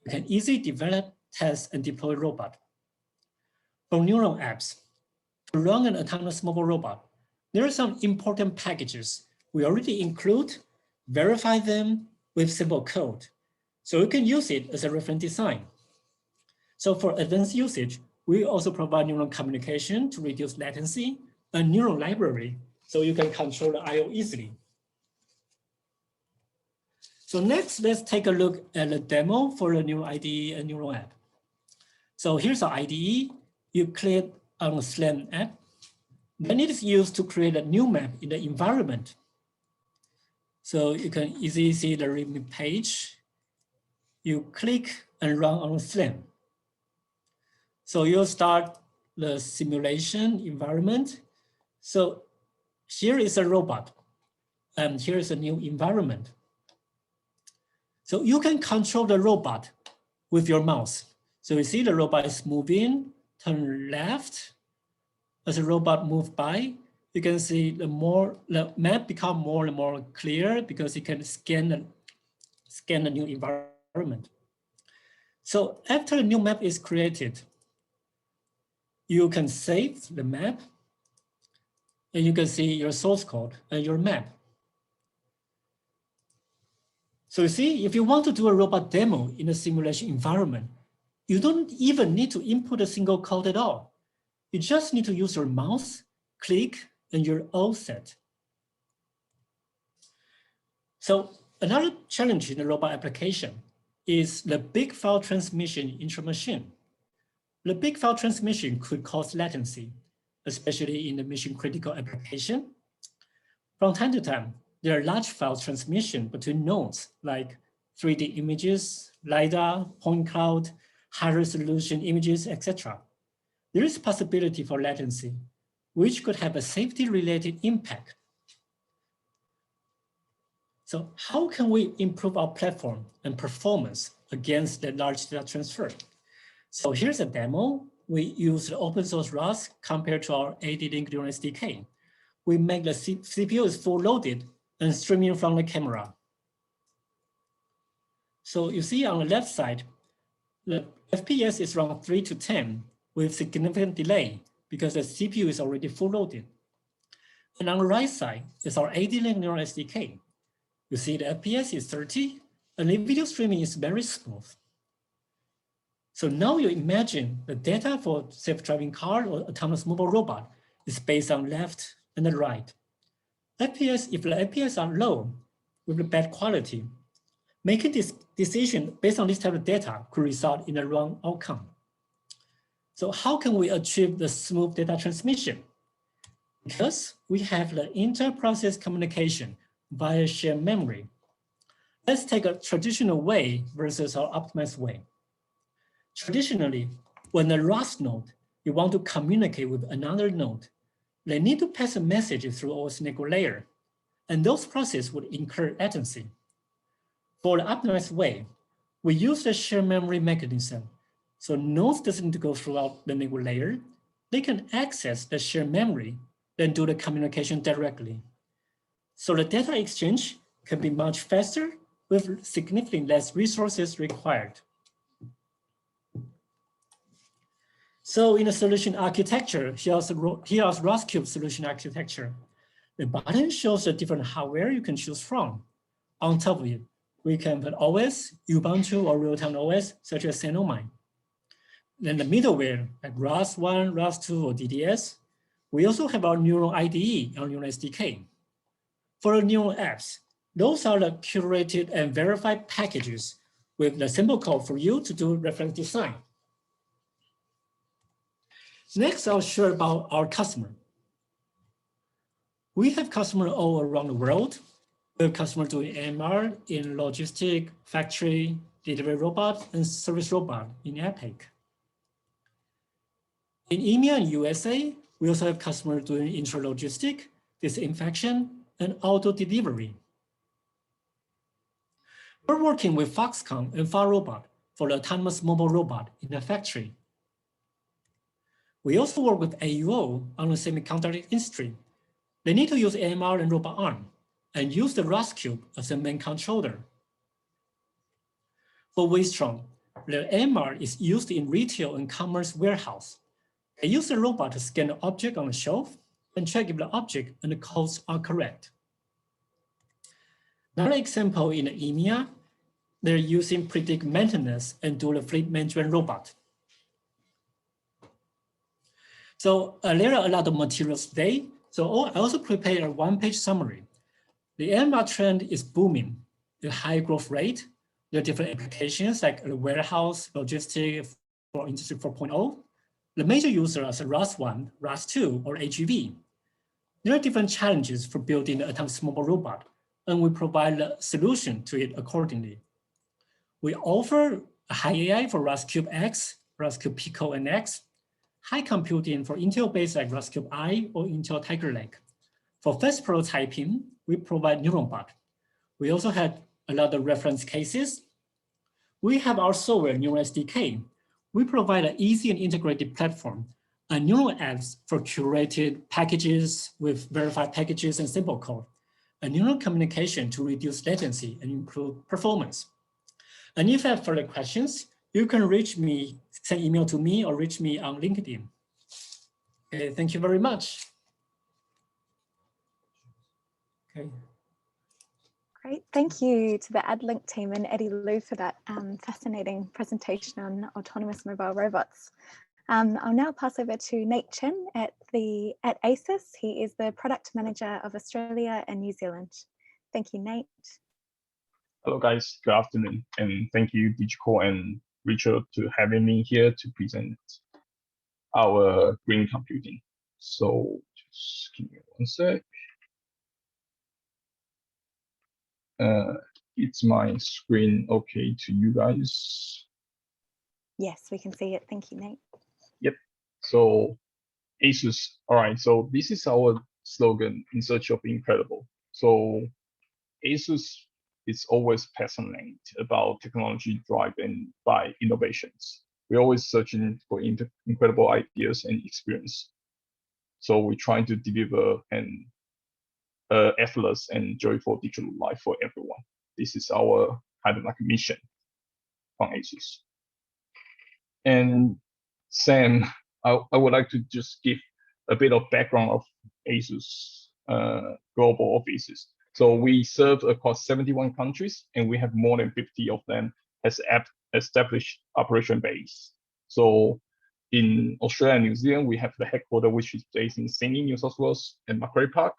You can easily develop, test, and deploy robot. For Neuron apps, to run an autonomous mobile robot, there are some important packages. We already include, verify them with simple code. So you can use it as a reference design. So for advanced usage, we also provide Neuron communication to reduce latency, a Neuron library, so you can control the I/O easily. So next, let's take a look at the demo for the Neuron IDE and Neuron app. So here's our IDE. You click on the SLAM app. Then it is used to create a new map in the environment. So you can easily see the README page. You click and run on SLAM. So you'll start the simulation environment. So here is a robot, and here is a new environment. So you can control the robot with your mouse. So you see the robot is moving, turn left. As the robot moves by, you can see the map become more and more clear because you can scan the new environment. So after a new map is created, you can save the map, and you can see your source code and your map. So you see, if you want to do a robot demo in a simulation environment, you don't even need to input a single code at all. You just need to use your mouse, click, and you're all set. So another challenge in the robot application is the big file transmission intra-machine. The big file transmission could cause latency, especially in the mission-critical application. From time to time, there are large file transmission between nodes like 3D images, Lidar, point cloud, high resolution images, etc. There is possibility for latency, which could have a safety-related impact. So how can we improve our platform and performance against the large data transfer? So here's a demo. We use the open source ROS compared to our ADLINK ROS SDK. We make the CPU is full loaded and streaming from the camera. So you see on the left side, the FPS is around 3 to 10 with significant delay because the CPU is already full loaded. And on the right side is our ADLINK ROS SDK. You see the FPS is 30 and the video streaming is very smooth. So now you imagine the data for self-driving car or autonomous mobile robot is based on left and the right. FPS, if the FPS are low with the bad quality, making this decision based on this type of data could result in a wrong outcome. So how can we achieve the smooth data transmission? Because we have the inter-process communication via shared memory. Let's take a traditional way versus our optimized way. Traditionally, when a ROS node, you want to communicate with another node, they need to pass a message through OS network layer, and those processes would incur latency. For the optimized way, we use the shared memory mechanism. So nodes doesn't need to go throughout the network layer. They can access the shared memory, then do the communication directly. So the data exchange can be much faster with significantly less resources required. So in the solution architecture, here's ROScube solution architecture. The button shows the different hardware you can choose from. On top of it, we can put OS, Ubuntu, or real-time OS, such as Xenomine. Then the middleware, like ROS1, ROS2, or DDS. We also have our Neuron IDE on Neuron SDK. For the Neuron apps, those are the curated and verified packages with the simple code for you to do reference design. Next, I'll share about our customer. We have customers all around the world. We have customers doing AMR in logistic, factory, delivery robot, and service robot in APAC. In EMEA and USA, we also have customers doing intralogistic, disinfection, and auto delivery. We're working with Foxconn and FarRobot for the autonomous mobile robot in the factory. We also work with AUO on the semiconductor industry. They need to use AMR and robot arm and use the ROScube as the main controller. For Wistron, the AMR is used in retail and commerce warehouse. They use the robot to scan the object on the shelf and check if the object and the codes are correct. Another example in EMEA, they're using predictive maintenance and do the fleet management robot. So there are a lot of materials today. So I also prepared a one-page summary. The AMR trend is booming, the high growth rate. There are different applications like the warehouse, logistics for Industry 4.0. The major users are ROS1, ROS2, or AGV. There are different challenges for building the autonomous mobile robot, and we provide a solution to it accordingly. We offer a high AI for ROScube X, ROScube Pico and X, high computing for Intel-based like ROScube I or Intel Tiger Lake. For fast prototyping, we provide Neuron bot. We also had a lot of reference cases. We have our software, Neuron SDK. We provide an easy and integrated platform, a Neuron apps for curated packages with verified packages and simple code, a Neuron communication to reduce latency and improve performance. And if you have further questions, you can reach me, send email to me or reach me on LinkedIn. Okay, thank you very much. Okay. Great, thank you to the ADLINK team and Eddie Liu for that fascinating presentation on autonomous mobile robots. I'll now pass over to Nate Chen at ASUS. He is the product manager of Australia and New Zealand. Thank you, Nate. Hello guys, good afternoon, and thank you DiGiCOR and Richard to having me here to present our green computing. So just give me one sec. It's my screen okay to you guys? Yes, we can see it. Thank you, Nate. Yep. So ASUS, all right, so this is our slogan, in search of incredible. So ASUS is always passionate about technology driven by innovations. We're always searching for incredible ideas and experience. So we're trying to deliver an effortless and joyful digital life for everyone. This is our kind of like mission from ASUS. And Sam, I would like to just give a bit of background of ASUS global offices. So we serve across 71 countries, and we have more than 50 of them as established operation base. So in Australia and New Zealand, we have the headquarters, which is based in Sydney, New South Wales, and Macquarie Park.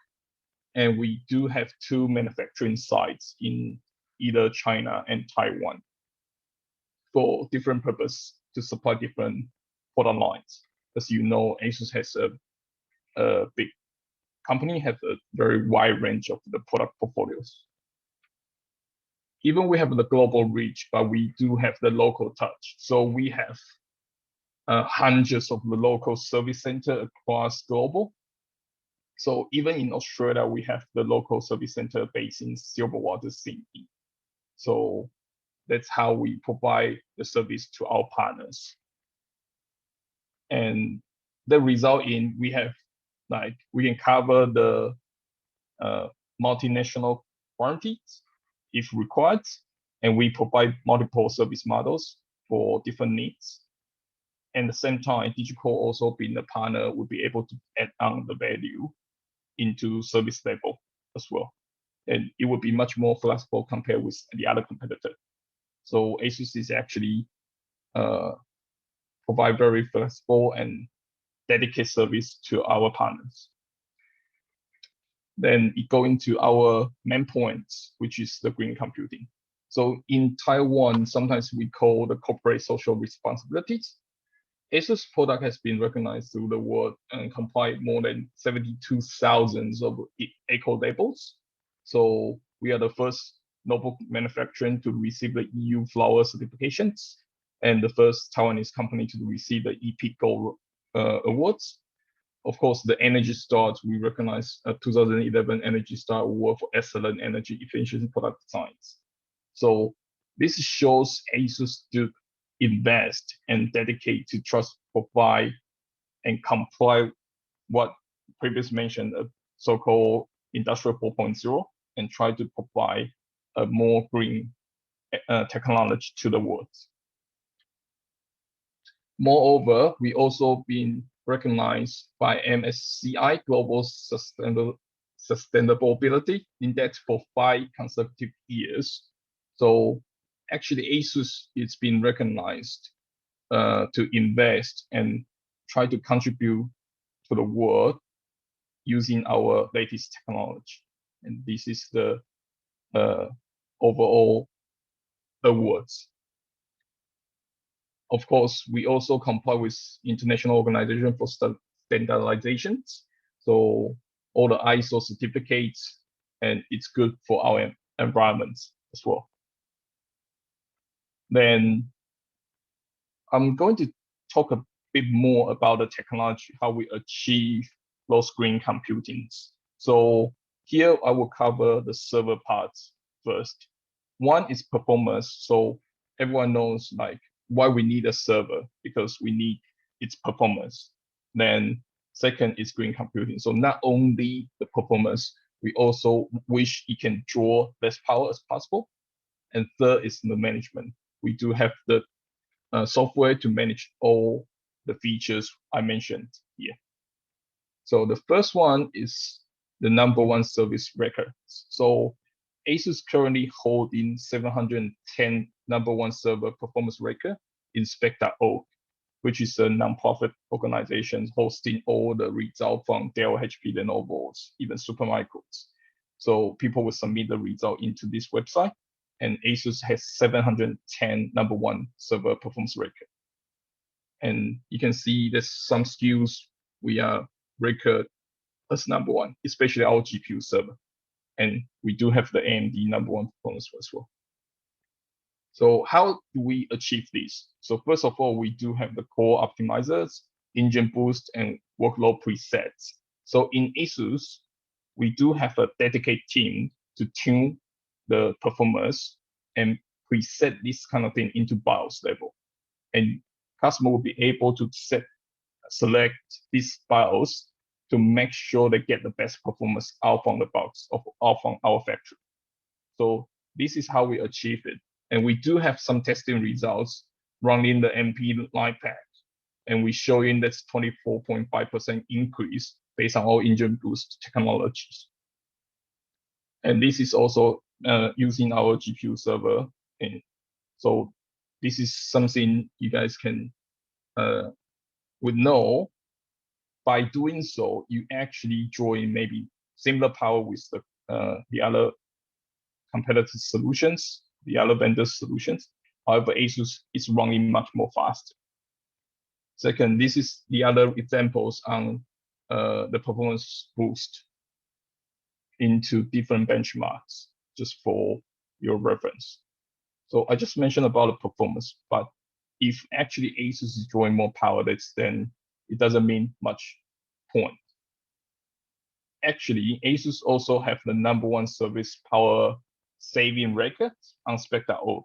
And we do have 2 manufacturing sites in either China and Taiwan for different purpose to supply different product lines. As you know, ASUS has a big company, have a very wide range of the product portfolios. Even we have the global reach, but we do have the local touch. So we have hundreds of the local service center across global. So even in Australia, we have the local service center based in Silverwater, Sydney. So that's how we provide the service to our partners. And the result in we have we can cover the multinational warranties if required, and we provide multiple service models for different needs. And at the same time, DiGiCOR also being a partner will be able to add on the value into service level as well. And it would be much more flexible compared with the other competitor. So ASUS is actually provide very flexible and dedicated service to our partners. Then it go into our main points, which is the green computing. So in Taiwan, sometimes we call the corporate social responsibilities. ASUS product has been recognized through the world and comply more than 72,000 of eco labels. So we are the first notebook manufacturer to receive the EU Flower certifications, and the first Taiwanese company to receive the EP Gold awards. Of course, the Energy Star, we recognize 2011 Energy Star Award for excellent energy efficiency product designs. So this shows ASUS to invest and dedicate to trust, provide, and comply what previously mentioned, so-called Industrial 4.0, and try to provide a more green technology to the world. Moreover, we also been recognized by MSCI Global Sustainability Index for 5 consecutive years. So actually ASUS is being recognized to invest and try to contribute to the world using our latest technology. And this is the overall awards. Of course, we also comply with International Organization for Standardizations. So all the ISO certificates, and it's good for our environment as well. Then I'm going to talk bit more about the technology, how we achieve those green computing. So here I will cover the server parts first. One is performance. So everyone knows like why we need a server, because we need its performance. Then second is green computing. So not only the performance, we also wish it can draw less power as possible. And third is the management. We do have the software to manage all the features I mentioned here. So the first one is the #1 service record. So ASUS currently holding 710 #1 server performance record in spec.org, which is a nonprofit organization hosting all the results from Dell, HP, Lenovo's, even Supermicro's. So people will submit the result into this website, and ASUS has 710 #1 server performance record. And you can see there's some skills we are record as #1, especially our GPU server. And we do have the AMD #1 performance as well. So how do we achieve this? So first of all, we do have the core optimizers, engine boost, and workload presets. So in ASUS, we do have a dedicated team to tune the performance and preset this kind of thing into BIOS level. And customer will be able to select this BIOS to make sure they get the best performance out from the box, out from our factory. So this is how we achieve it. And we do have some testing results running the MP line pack. And we showing that's 24.5% increase based on our engine boost technologies. And this is also using our GPU server. And so this is something you guys can would know. By doing so, you actually draw in maybe similar power with the other competitive solutions, the other vendor solutions. However, ASUS is running much more fast. Second, this is the other examples on the performance boost into different benchmarks, just for your reference. So I just mentioned about the performance, but if actually ASUS is drawing more power, then it doesn't mean much point. Actually, ASUS also have the #1 service power saving record on spec.org.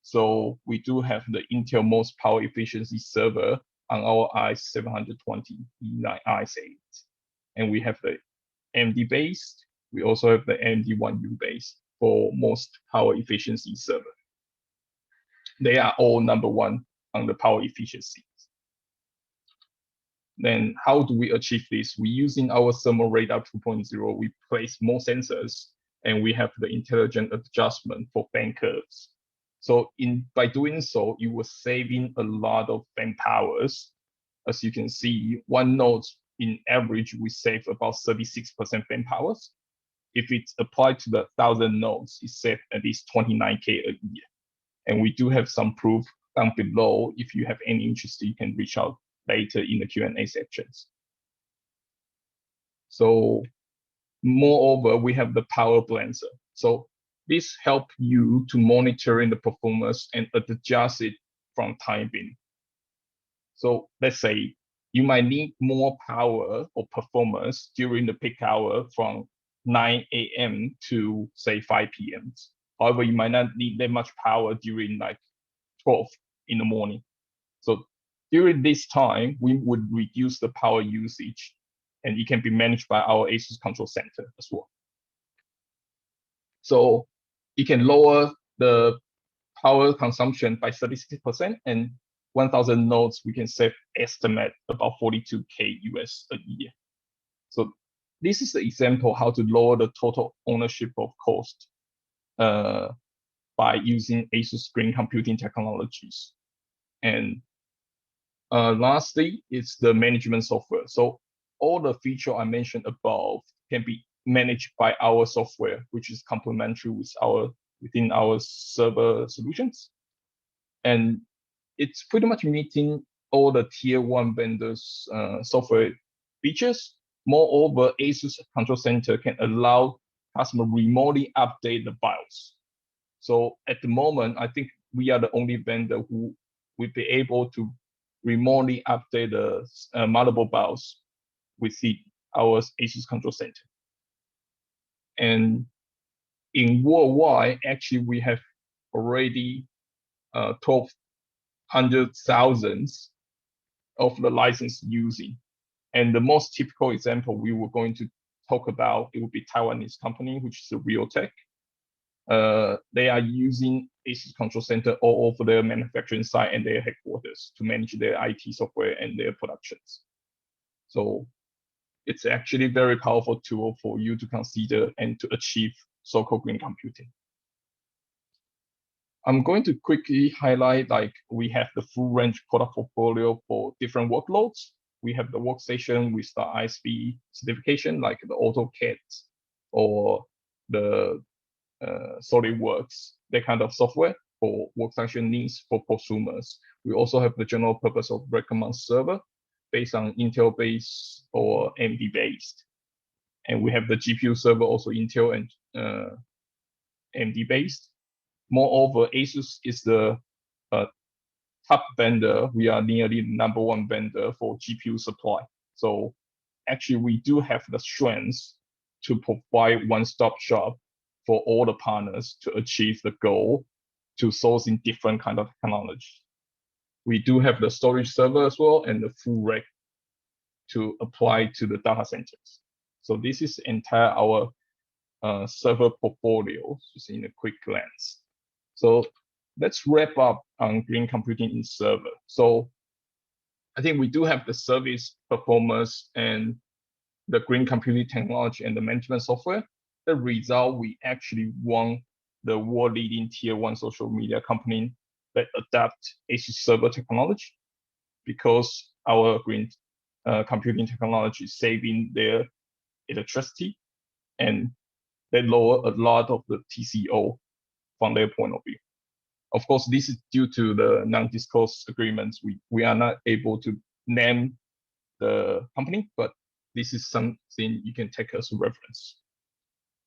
So we do have the Intel most power efficiency server on our i720 E9i8. And we have the AMD based. We also have the AMD 1U based for most power efficiency server. They are all #1 on the power efficiency. Then how do we achieve this? We using our thermal radar 2.0, we place more sensors, and we have the intelligent adjustment for fan curves. So by doing so, you will saving a lot of fan powers. As you can see, one node in average, we save about 36% fan powers. If it's applied to the 1,000 nodes, it saves at least 29K a year. And we do have some proof down below. If you have any interest, you can reach out later in the Q&A sections. So moreover, we have the power balancer. So this helps you to monitoring the performance and adjust it from time being. So let's say you might need more power or performance during the peak hour from 9 a.m. to say 5 p.m. However, you might not need that much power during like 12 in the morning. So during this time, we would reduce the power usage, and it can be managed by our ASUS Control Center as well. So it can lower the power consumption by 36%, and 1,000 nodes, we can save estimate about 42K US a year. So this is the example how to lower the total ownership of cost by using ASUS green computing technologies. And lastly, it's the management software. So all the features I mentioned above can be managed by our software, which is complementary within our server solutions. And it's pretty much meeting all the tier 1 vendors' software features. Moreover, ASUS Control Center can allow customer remotely update the BIOS. So at the moment, I think we are the only vendor who will be able to remotely update the motherboard BIOS within our ASUS Control Center. And in worldwide, actually, we have already 1,200,000 of the license using. And the most typical example we were going to talk about, it would be Taiwanese company, which is a Realtek. They are using ASUS Control Center all over their manufacturing site and their headquarters to manage their IT software and their productions. So it's actually a very powerful tool for you to consider and to achieve so-called green computing. I'm going to quickly highlight, like, we have the full range product portfolio for different workloads. We have the workstation with the ISP certification, like the AutoCAD or the SolidWorks, that kind of software for workstation needs for prosumers. We also have the general purpose of recommend server based on Intel-based or AMD-based. And we have the GPU server, also Intel and AMD-based. Moreover, ASUS is the top vendor. We are nearly the #1 vendor for GPU supply. So actually, we do have the strengths to provide one-stop shop for all the partners to achieve the goal to sourcing different kind of technology. We do have the storage server as well and the full rack to apply to the data centers. So this is entire our server portfolio, just in a quick glance. So let's wrap up on green computing in server. So I think we do have the service performance and the green computing technology and the management software. The result, we actually won the world leading tier 1 social media company that adapt ASUS server technology, because our green computing technology is saving their electricity, and they lower a lot of the TCO from their point of view. Of course, this is due to the non-disclosure agreements. We are not able to name the company, but this is something you can take as a reference.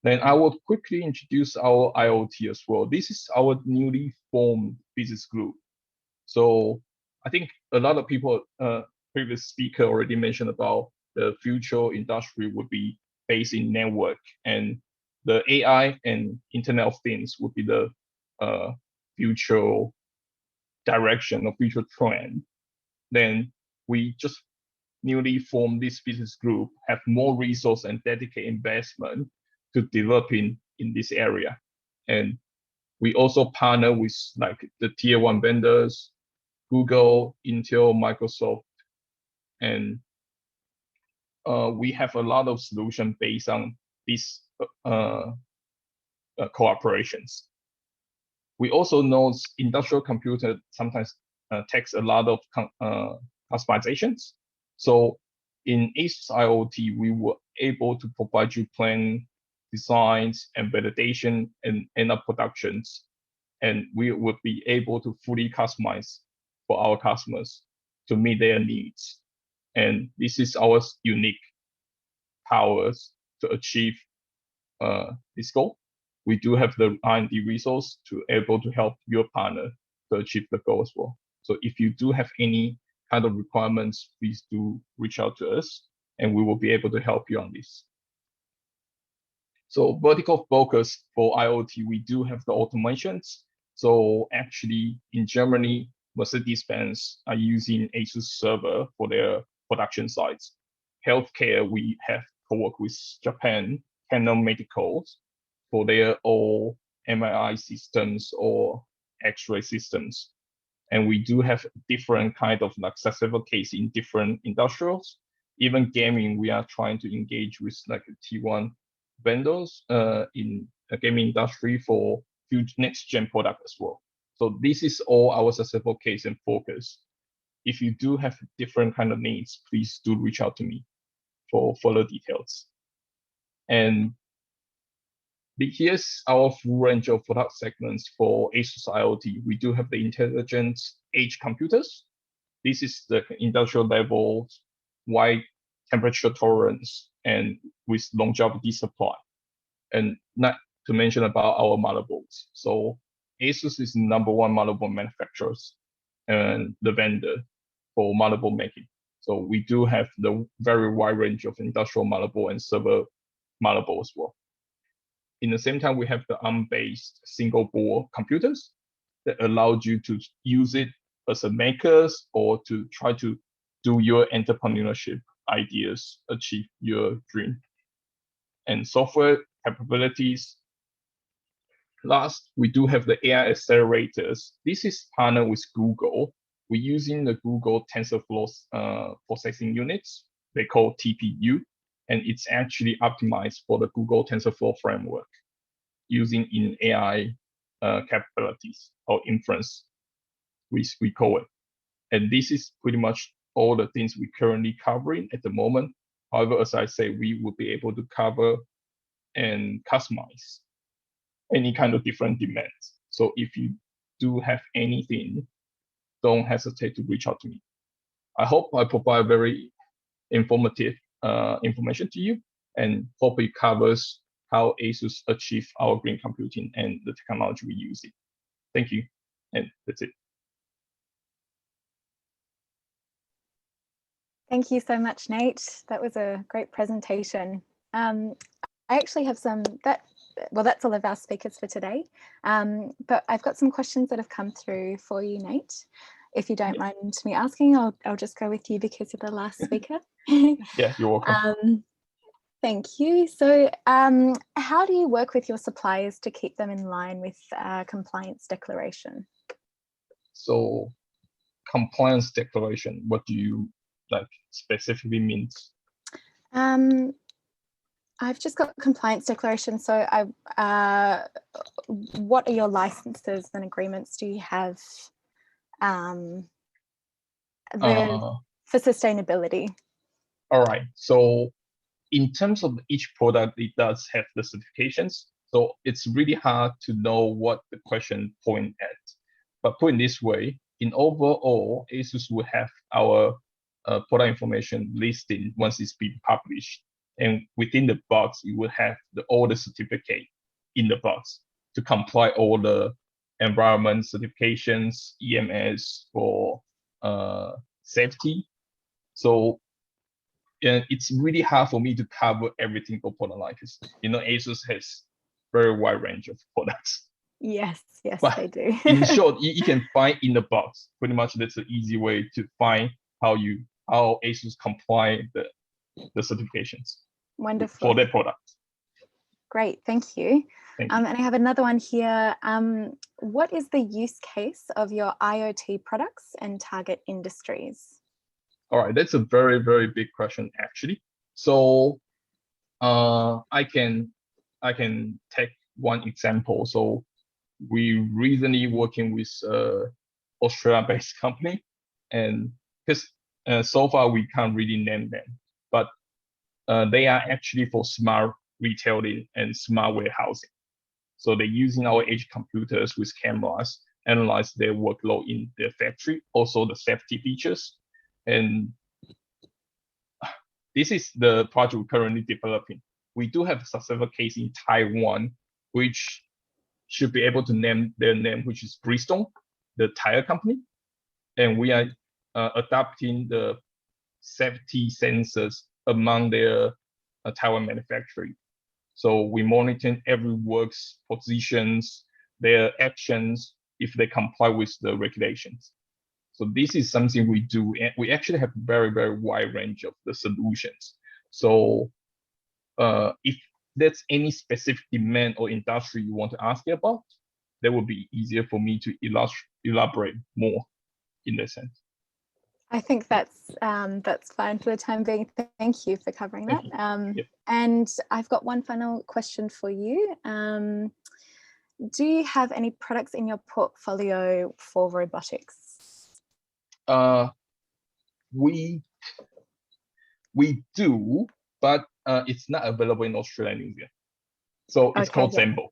Then I will quickly introduce our IoT as well. This is our newly formed business group. So I think a lot of people, previous speaker already mentioned about the future industry would be based in network, and the AI and Internet of Things would be the future direction or future trend. Then we just newly formed this business group, have more resource and dedicated investment to developing in this area. And we also partner with like the tier 1 vendors, Google, Intel, Microsoft, and we have a lot of solutions based on these cooperations. We also know industrial computer sometimes takes a lot of customizations. So in ASUS IoT, we were able to provide you plan designs and validation and end-up productions, and we would be able to fully customize for our customers to meet their needs. And this is our unique powers to achieve this goal. We do have the R&D resource to able to help your partner to achieve the goal as well. So if you do have any kind of requirements, please do reach out to us, and we will be able to help you on this. So vertical focus for IoT, we do have the automations. So actually in Germany, Mercedes-Benz are using ASUS server for their production sites. Healthcare, we have co-worked with Japan, Canon Medicals for their all MRI systems or X-ray systems. And we do have different kind of accessible case in different industrials. Even gaming, we are trying to engage with like T1 vendors in the gaming industry for huge next-gen product as well. So this is all our successful case and focus. If you do have different kind of needs, please do reach out to me for further details. And here's our full range of product segments for ASUS IoT. We do have the intelligent edge computers. This is the industrial level, wide temperature tolerance, and with longevity supply. And not to mention about our motherboards. So ASUS is the #1 motherboard manufacturers and the vendor for motherboard making. So we do have the very wide range of industrial motherboard and server motherboard as well. In the same time, we have the ARM-based single board computers that allowed you to use it as a makers or to try to do your entrepreneurship ideas, achieve your dream. And software capabilities. Last, we do have the AI accelerators. This is partnered with Google. We're using the Google TensorFlow processing units. They call TPU, and it's actually optimized for the Google TensorFlow framework using in AI capabilities or inference, we call it. And this is pretty much all the things we're currently covering at the moment. However, as I say, we will be able to cover and customize any kind of different demands. So if you do have anything, don't hesitate to reach out to me. I hope I provide very informative information to you, and hope it covers how ASUS achieve our green computing and the technology we use it. Thank you, and that's it. Thank you so much, Nate. That was a great presentation. I actually have that's all of our speakers for today, but I've got some questions that have come through for you, Nate. If you don't mind me asking, I'll just go with you because you're the last speaker. Yeah, you're welcome. Thank you. So how do you work with your suppliers to keep them in line with compliance declaration? So compliance declaration, what do you specifically means? I've just got compliance declaration. So what are your licenses and agreements do you have for sustainability? All right. So in terms of each product, it does have the certifications. So it's really hard to know what the question point at. But put it this way, in overall, ASUS will have our product information listed once it's been published. And within the box, you will have all the certificate in the box to comply all the environment certifications, EMS for safety. So it's really hard for me to cover everything for product line because ASUS has very wide range of products. Yes, but they do. In short, you can find in the box. Pretty much that's an easy way to find how ASUS comply the certifications. Wonderful. For their product. Great, thank you. Thank you. And I have another one here. What is the use case of your IoT products and target industries? All right, that's a very, very big question actually. So I can take one example. So we recently working with Australia-based company, and because so far we can't really name them, but they are actually for smart retailing and smart warehousing. So they're using our edge computers with cameras, analyze their workload in their factory, also the safety features. And this is the project we're currently developing. We do have a successful case in Taiwan, which should be able to name their name, which is Bridgestone, the tire company. And we are adapting the safety sensors among their Taiwan manufacturing. So we monitor every work's positions, their actions, if they comply with the regulations. So this is something we do, and we actually have a very, very wide range of the solutions. So if there's any specific demand or industry you want to ask about, that would be easier for me to elaborate more in that sense. I think that's fine for the time being. Thank you for covering that. Yep. And I've got one final question for you. Do you have any products in your portfolio for robotics? We do, but it's not available in Australia and New Zealand. So it's called Zambo.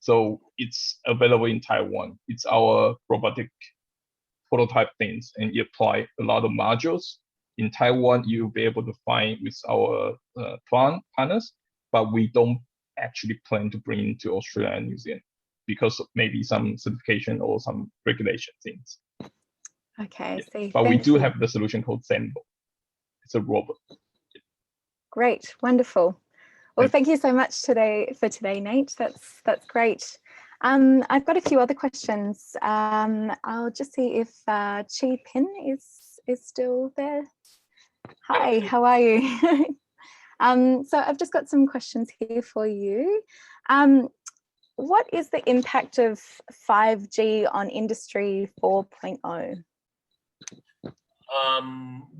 So it's available in Taiwan. It's our robotic prototype things, and you apply a lot of modules. In Taiwan, you'll be able to find with our partners, but we don't actually plan to bring into Australia and New Zealand because of maybe some certification or some regulation things. Okay, I see. But we Thank do you. have the solution called Zenbo. It's a robot. Great, wonderful. Well, thank you so much today, Nate. That's great. I've got a few other questions. I'll just see if Chee Pin is still there. Hi, how are you? So I've just got some questions here for you. What is the impact of 5G on Industry 4.0?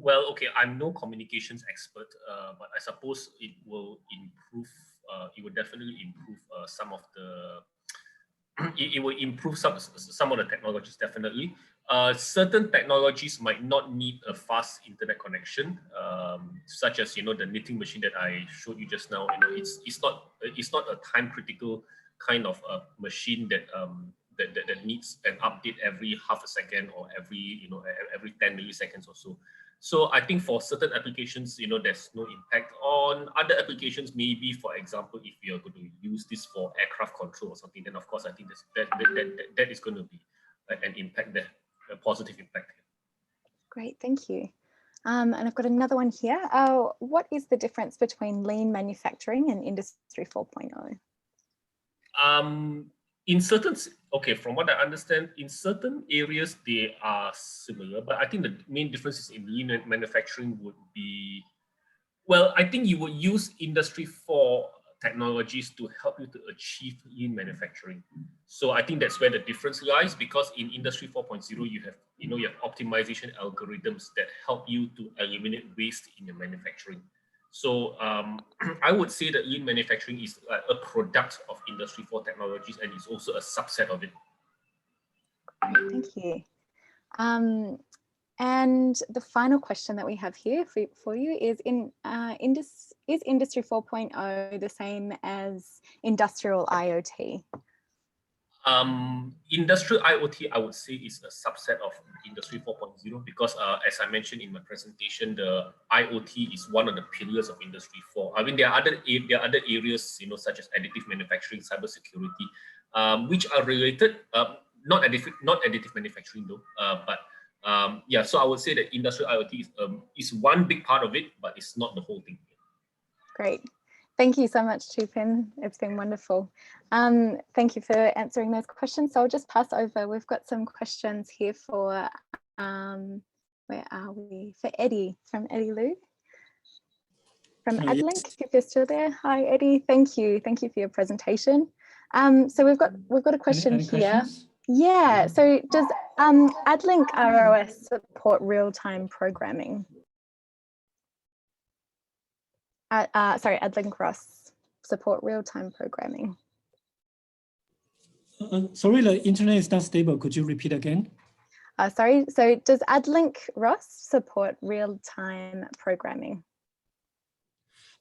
Well, okay, I'm no communications expert, but I suppose it will improve. It will definitely improve some of the. It will improve some of the technologies, definitely. Certain technologies might not need a fast internet connection, such as the knitting machine that I showed you just now. It's not a time critical kind of machine that that needs an update every half a second or every 10 milliseconds or so. So I think for certain applications, there's no impact. On other applications, maybe for example, if you're going to use this for aircraft control or something, then of course I think that is going to be an impact there, a positive impact. Great, thank you. And I've got another one here. What is the difference between lean manufacturing and Industry 4.0? In certain, from what I understand, in certain areas they are similar, but I think the main differences in lean manufacturing would be, well, I think you would use Industry 4 technologies to help you to achieve lean manufacturing. So I think that's where the difference lies, because in Industry 4.0 you have optimization algorithms that help you to eliminate waste in your manufacturing. So I would say that lean manufacturing is a product of Industry 4 technologies, and is also a subset of it. Great, thank you. And the final question that we have here for you is, is Industry 4.0 the same as industrial IoT? Industrial IoT, I would say, is a subset of Industry 4.0 because, as I mentioned in my presentation, the IoT is one of the pillars of Industry 4. I mean, there are other areas, such as additive manufacturing, cybersecurity, which are related. Not additive manufacturing though, but yeah. So I would say that industrial IoT is one big part of it, but it's not the whole thing. Great. Thank you so much, Chee Pin. It's been wonderful. Thank you for answering those questions. So I'll just pass over. We've got some questions here for, where are we? For Eddie, from Eddie Liu. From ADLINK, yes. if you're still there. Hi, Eddie. Thank you. Thank you for your presentation. So we've got a question Any here. questions? Yeah. So does ADLINK ROS support real-time programming? Sorry, ADLINK ROS support real-time programming. Sorry, the internet is not stable. Could you repeat again? Sorry, so does ADLINK ROS support real-time programming?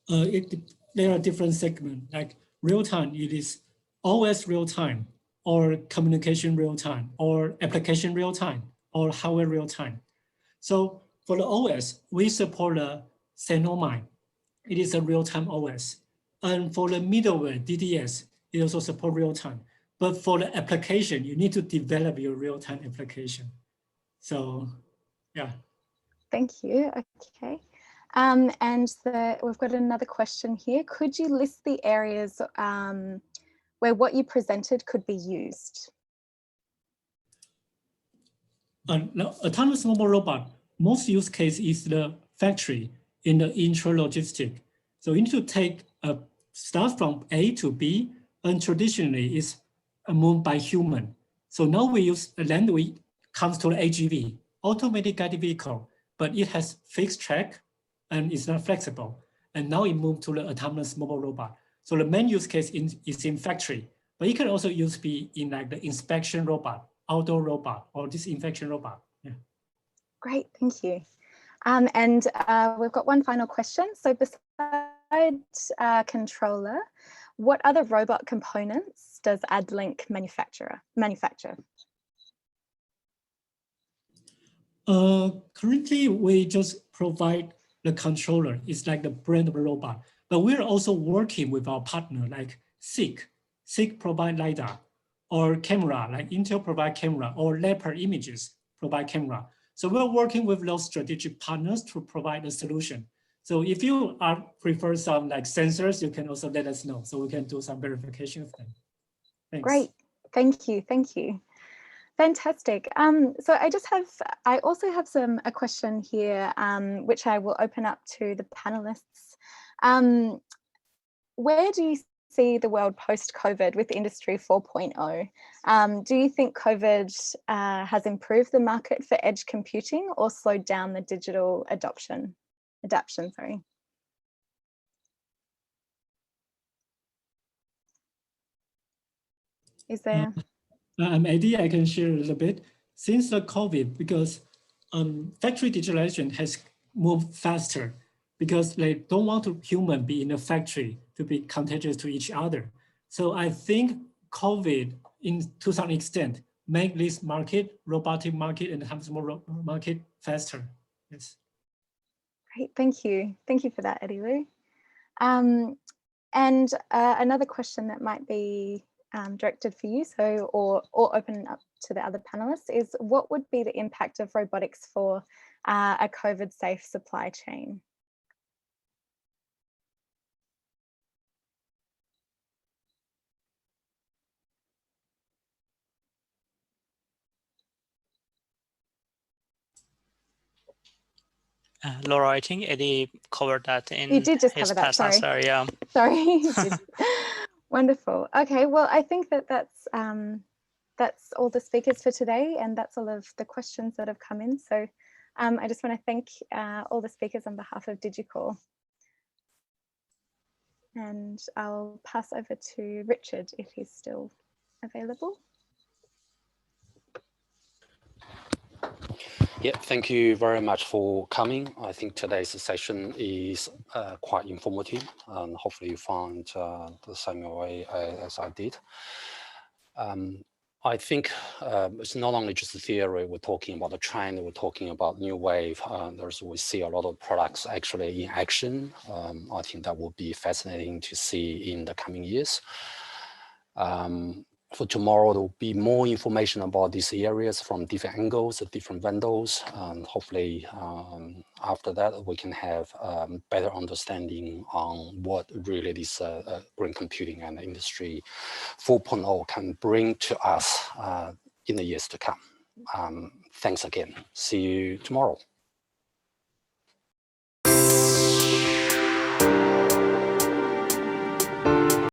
There are different segments, like real-time, it is OS real-time, or communication real-time, or application real-time, or hardware real-time. So for the OS, we support the Xenomine. It is a real-time OS. And for the middleware, DDS, it also supports real-time. But for the application, you need to develop your real-time application. So, yeah. Thank you. Okay. And we've got another question here. Could you list the areas where what you presented could be used? Now, autonomous mobile robot, most use case is the factory in the intralogistic. So you need to take stuff from A to B, and traditionally it's moved by human. So now we use comes to the AGV, automated guided vehicle, but it has fixed track and it's not flexible. And now it moved to the autonomous mobile robot. So the main use case is in factory, but it can also be in like the inspection robot, outdoor robot, or disinfection robot. Yeah. Great, thank you. And we've got one final question. So besides controller, what other robot components does ADLINK manufacture? Currently, we just provide the controller. It's like the brand of the robot. But we're also working with our partner like SICK. SICK provide Lidar, or camera, like Intel provide camera, or Leopard Images provide camera. So we're working with those strategic partners to provide a solution. So if you prefer some like sensors, you can also let us know so we can do some verification of them. Thanks. Great, thank you, thank you. Fantastic. So I also have a question here, which I will open up to the panelists. Where do you see the world post-COVID with Industry 4.0? Do you think COVID has improved the market for edge computing or slowed down the digital adoption? Sorry. Is there? I'm Eddie, I can share a little bit. Since the COVID, because factory digitalization has moved faster because they don't want human be in a factory to be contagious to each other. So I think COVID, to some extent, make this market, robotic market and more market faster. Yes. Great, thank you. Thank you for that, Eddie Liu. And another question that might be directed for you, or open up to the other panelists, is what would be the impact of robotics for a COVID-safe supply chain? Laura, I think Eddie covered that in you did just his cover that, past sorry. answer, yeah. Sorry. Wonderful. Okay, well, I think that's all the speakers for today, and that's all of the questions that have come in. So I just want to thank all the speakers on behalf of DiGiCOR. And I'll pass over to Richard if he's still available. Yeah, thank you very much for coming. I think today's session is quite informative, and hopefully you found the same way as I did. I think it's not only just the theory, we're talking about the trend, we're talking about new wave. We see a lot of products actually in action. I think that will be fascinating to see in the coming years. For tomorrow, there will be more information about these areas from different angles, different vendors, and hopefully after that we can have better understanding on what really this green computing and Industry 4.0 can bring to us in the years to come. Thanks again. See you tomorrow.